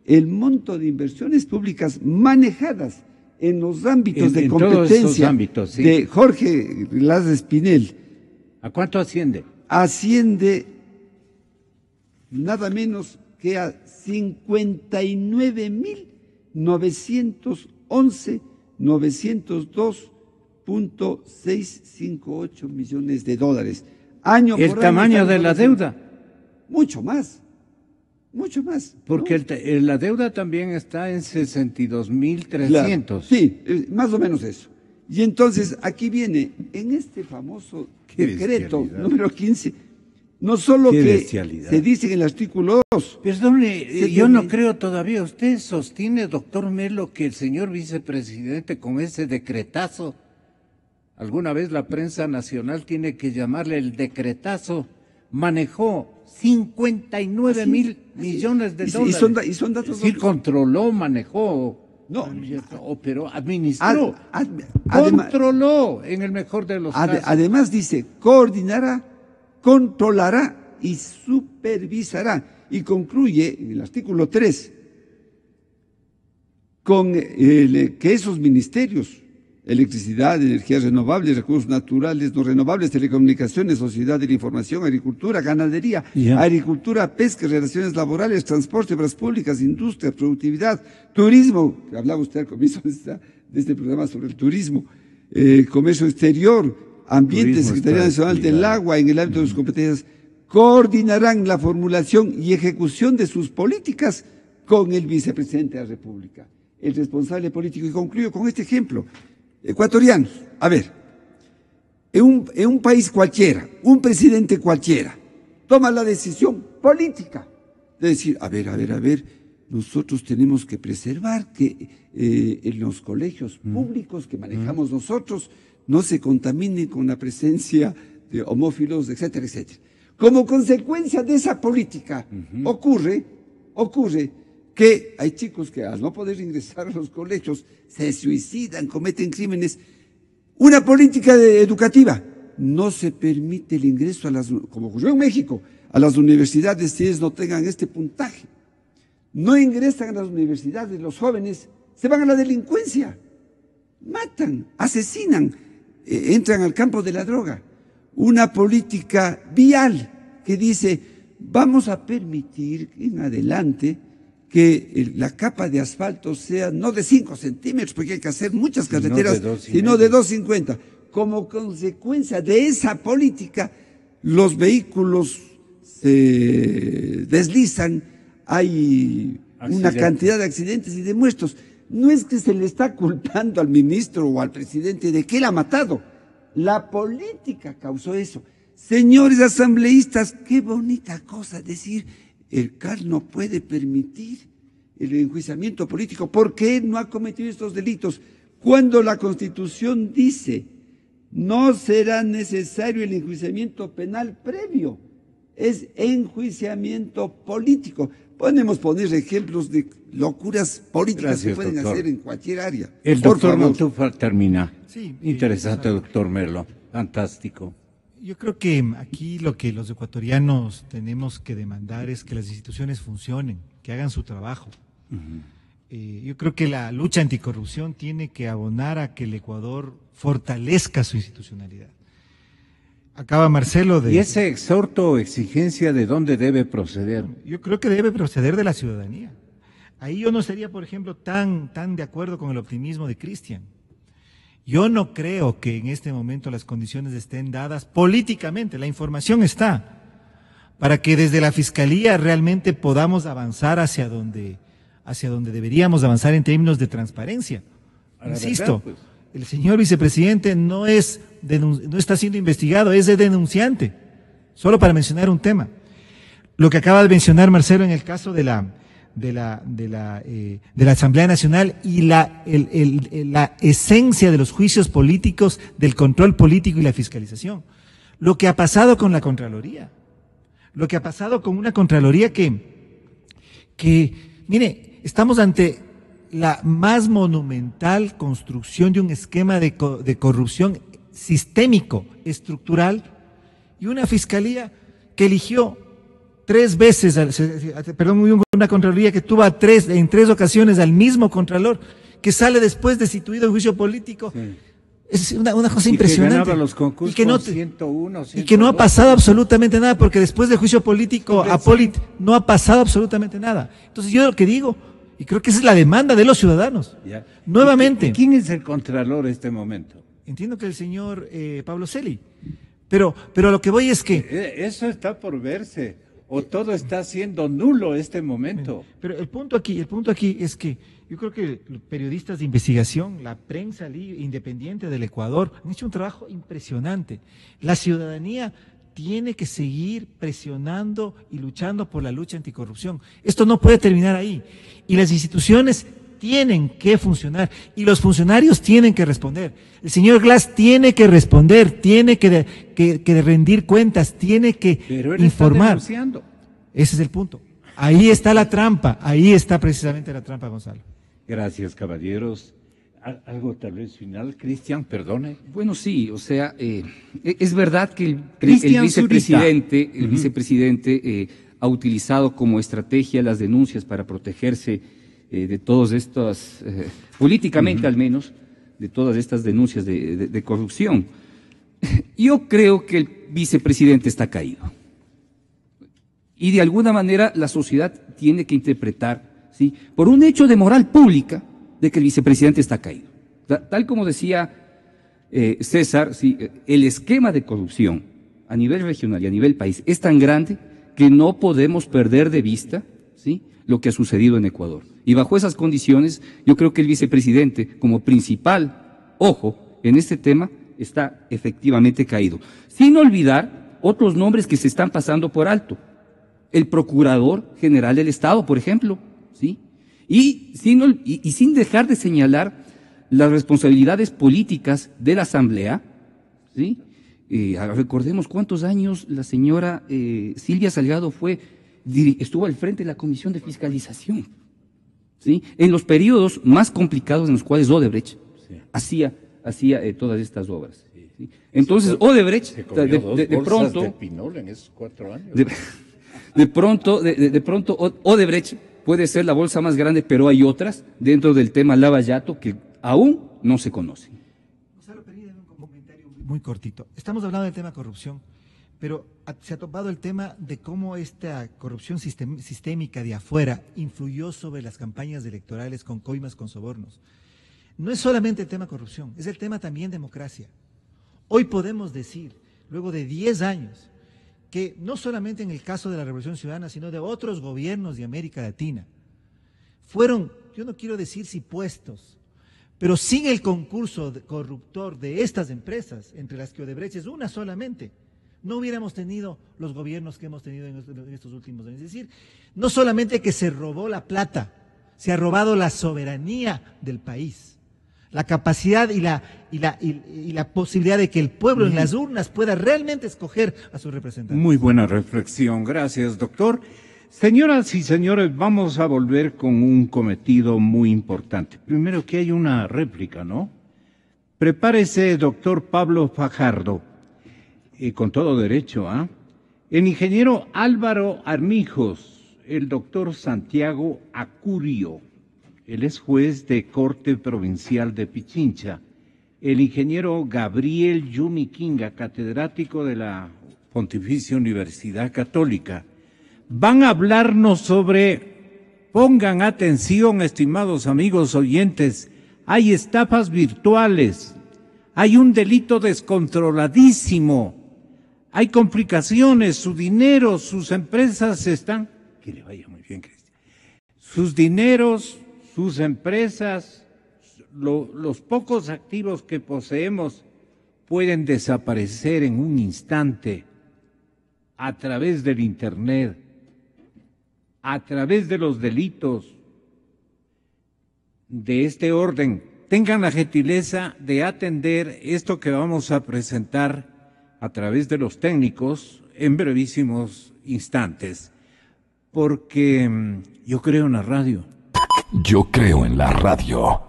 el monto de inversiones públicas manejadas en los ámbitos de competencia de Jorge Glass Espinel. ¿A cuánto asciende? Asciende nada menos que a 59.911.902.658 millones de dólares. Año por año. ¿El tamaño de la deuda? Mucho más. Mucho más. Porque ¿no? La deuda también está en 62.300. Claro, sí, más o menos eso. Y entonces aquí viene, en este famoso decreto número 15, no solo que se dice en el artículo 2. Perdone, yo no creo todavía. ¿Usted sostiene, doctor Melo, que el señor vicepresidente con ese decretazo, alguna vez la prensa nacional tiene que llamarle el decretazo, manejó 59.000 millones de dólares? Y son datos. Sí, controló, manejó. No, pero administró. Controló en el mejor de los casos. Además dice, coordinará, controlará y supervisará. Y concluye en el artículo 3 con que esos ministerios, electricidad, energías renovables, recursos naturales, no renovables, telecomunicaciones, sociedad de la información, agricultura, ganadería, agricultura, pesca, relaciones laborales, transporte, obras públicas, industria, productividad, turismo, que hablaba usted al comienzo de este programa sobre el turismo, comercio exterior, ambiente, Secretaría Nacional del Agua, en el ámbito de sus competencias, coordinarán la formulación y ejecución de sus políticas con el vicepresidente de la República, el responsable político. Y concluyo con este ejemplo. Ecuatorianos, a ver, en un país cualquiera, un presidente cualquiera, toma la decisión política de decir, a ver, nosotros tenemos que preservar que en los colegios públicos que manejamos nosotros no se contaminen con la presencia de homófilos, etcétera, etcétera. Como consecuencia de esa política ocurre que hay chicos que al no poder ingresar a los colegios se suicidan, cometen crímenes. Una política educativa, no se permite el ingreso como ocurrió en México, a las universidades si ellos no tengan este puntaje. No ingresan a las universidades, los jóvenes se van a la delincuencia, matan, asesinan, entran al campo de la droga. Una política vial que dice, vamos a permitir en adelante que la capa de asfalto sea no de 5 centímetros, porque hay que hacer muchas carreteras, sino de 2,50. Como consecuencia de esa política, los vehículos se deslizan, hay una cantidad de accidentes y de muertos. No es que se le está culpando al ministro o al presidente de que él ha matado. La política causó eso. Señores asambleístas, qué bonita cosa decir, el CAL no puede permitir el enjuiciamiento político porque él no ha cometido estos delitos. Cuando la Constitución dice, no será necesario el enjuiciamiento penal previo, es enjuiciamiento político. Podemos poner ejemplos de locuras políticas Gracias, que pueden doctor. hacer en cualquier área. El Por doctor favor. Montúfar termina. Sí, Interesante, doctor Merlo. Fantástico. Yo creo que aquí lo que los ecuatorianos tenemos que demandar es que las instituciones funcionen, que hagan su trabajo. Yo creo que la lucha anticorrupción tiene que abonar a que el Ecuador fortalezca su institucionalidad. Acaba Marcelo de... ¿Y ese exhorto o exigencia de dónde debe proceder? Yo creo que debe proceder de la ciudadanía. Ahí yo no estaría, por ejemplo, tan de acuerdo con el optimismo de Cristian. Yo no creo que en este momento las condiciones estén dadas políticamente, la información está, para que desde la Fiscalía realmente podamos avanzar hacia donde deberíamos avanzar en términos de transparencia. Insisto, verdad, pues. El señor vicepresidente no está siendo investigado, es de denunciante, solo para mencionar un tema. Lo que acaba de mencionar Marcelo en el caso de la Asamblea Nacional y la esencia de los juicios políticos, del control político y la fiscalización. Lo que ha pasado con la Contraloría, lo que ha pasado con una Contraloría que mire, estamos ante la más monumental construcción de un esquema de corrupción sistémico, estructural, y una Fiscalía que eligió 3 veces, una Contraloría que tuvo en 3 ocasiones al mismo Contralor, que sale después destituido en juicio político. Sí. Es una cosa impresionante. Que ganaba los concursos y 101, y que no ha pasado absolutamente nada, porque después del juicio político no ha pasado absolutamente nada. Entonces yo lo que digo, y creo que esa es la demanda de los ciudadanos. Ya. Nuevamente. ¿Y quién es el Contralor en este momento? Entiendo que el señor Pablo Celi. Pero lo que voy es que... Eso está por verse. O todo está siendo nulo este momento. Pero el punto aquí es que yo creo que los periodistas de investigación, la prensa independiente del Ecuador, han hecho un trabajo impresionante. La ciudadanía tiene que seguir presionando y luchando por la lucha anticorrupción. Esto no puede terminar ahí. Y las instituciones tienen que funcionar y los funcionarios tienen que responder. El señor Glass tiene que responder, tiene que rendir cuentas, tiene que Pero él informar. Está denunciando. Ese es el punto. Ahí está la trampa, ahí está precisamente la trampa, Gonzalo. Gracias, caballeros. Algo tal vez final, Cristian, perdone. Bueno, sí, o sea, es verdad que el Cristian vicepresidente ha utilizado como estrategia las denuncias para protegerse de todas estas, políticamente al menos, de todas estas denuncias de corrupción. Yo creo que el vicepresidente está caído. Y de alguna manera la sociedad tiene que interpretar, ¿sí?, por un hecho de moral pública, de que el vicepresidente está caído. Tal como decía César, ¿sí?, el esquema de corrupción a nivel regional y a nivel país es tan grande que no podemos perder de vista, ¿sí?, lo que ha sucedido en Ecuador. Y bajo esas condiciones, yo creo que el vicepresidente, como principal ojo en este tema, está efectivamente caído. Sin olvidar otros nombres que se están pasando por alto. El Procurador General del Estado, por ejemplo, ¿sí?, y sin dejar de señalar las responsabilidades políticas de la Asamblea, ¿sí? Recordemos cuántos años la señora Silvia Salgado estuvo al frente de la Comisión de Fiscalización, ¿sí?, en los periodos más complicados en los cuales Odebrecht hacía todas estas obras. ¿Sí? Entonces Odebrecht de pronto de pinol en esos 4 años. De pronto Odebrecht puede ser la bolsa más grande, pero hay otras dentro del tema Lavallato que aún no se conocen. Gonzalo, permítame un comentario muy cortito. Estamos hablando del tema corrupción, pero se ha topado el tema de cómo esta corrupción sistémica de afuera influyó sobre las campañas electorales con coimas, con sobornos. No es solamente el tema corrupción, es el tema también democracia. Hoy podemos decir, luego de 10 años, que no solamente en el caso de la Revolución Ciudadana, sino de otros gobiernos de América Latina, fueron, yo no quiero decir si puestos, pero sin el concurso corruptor de estas empresas, entre las que Odebrecht es una solamente, no hubiéramos tenido los gobiernos que hemos tenido en estos últimos años. Es decir, no solamente que se robó la plata, se ha robado la soberanía del país, la capacidad y la posibilidad de que el pueblo en las urnas pueda realmente escoger a su representante. Muy buena reflexión, gracias, doctor. Señoras y señores, vamos a volver con un cometido muy importante. Primero que hay una réplica, ¿no? Prepárese, doctor Pablo Fajardo, con todo derecho, ¿ah? El ingeniero Álvaro Armijos, el doctor Santiago Acurio, él es juez de Corte Provincial de Pichincha, el ingeniero Gabriel Yumiquinga, catedrático de la Pontificia Universidad Católica, van a hablarnos sobre, pongan atención, estimados amigos oyentes, hay estafas virtuales, hay un delito descontroladísimo, hay complicaciones, su dinero, sus empresas están, que le vaya muy bien, Cristian, sus dineros, sus empresas, los pocos activos que poseemos pueden desaparecer en un instante a través del Internet, a través de los delitos de este orden. Tengan la gentileza de atender esto que vamos a presentar a través de los técnicos en brevísimos instantes, porque yo creo en la radio. Yo creo en la radio.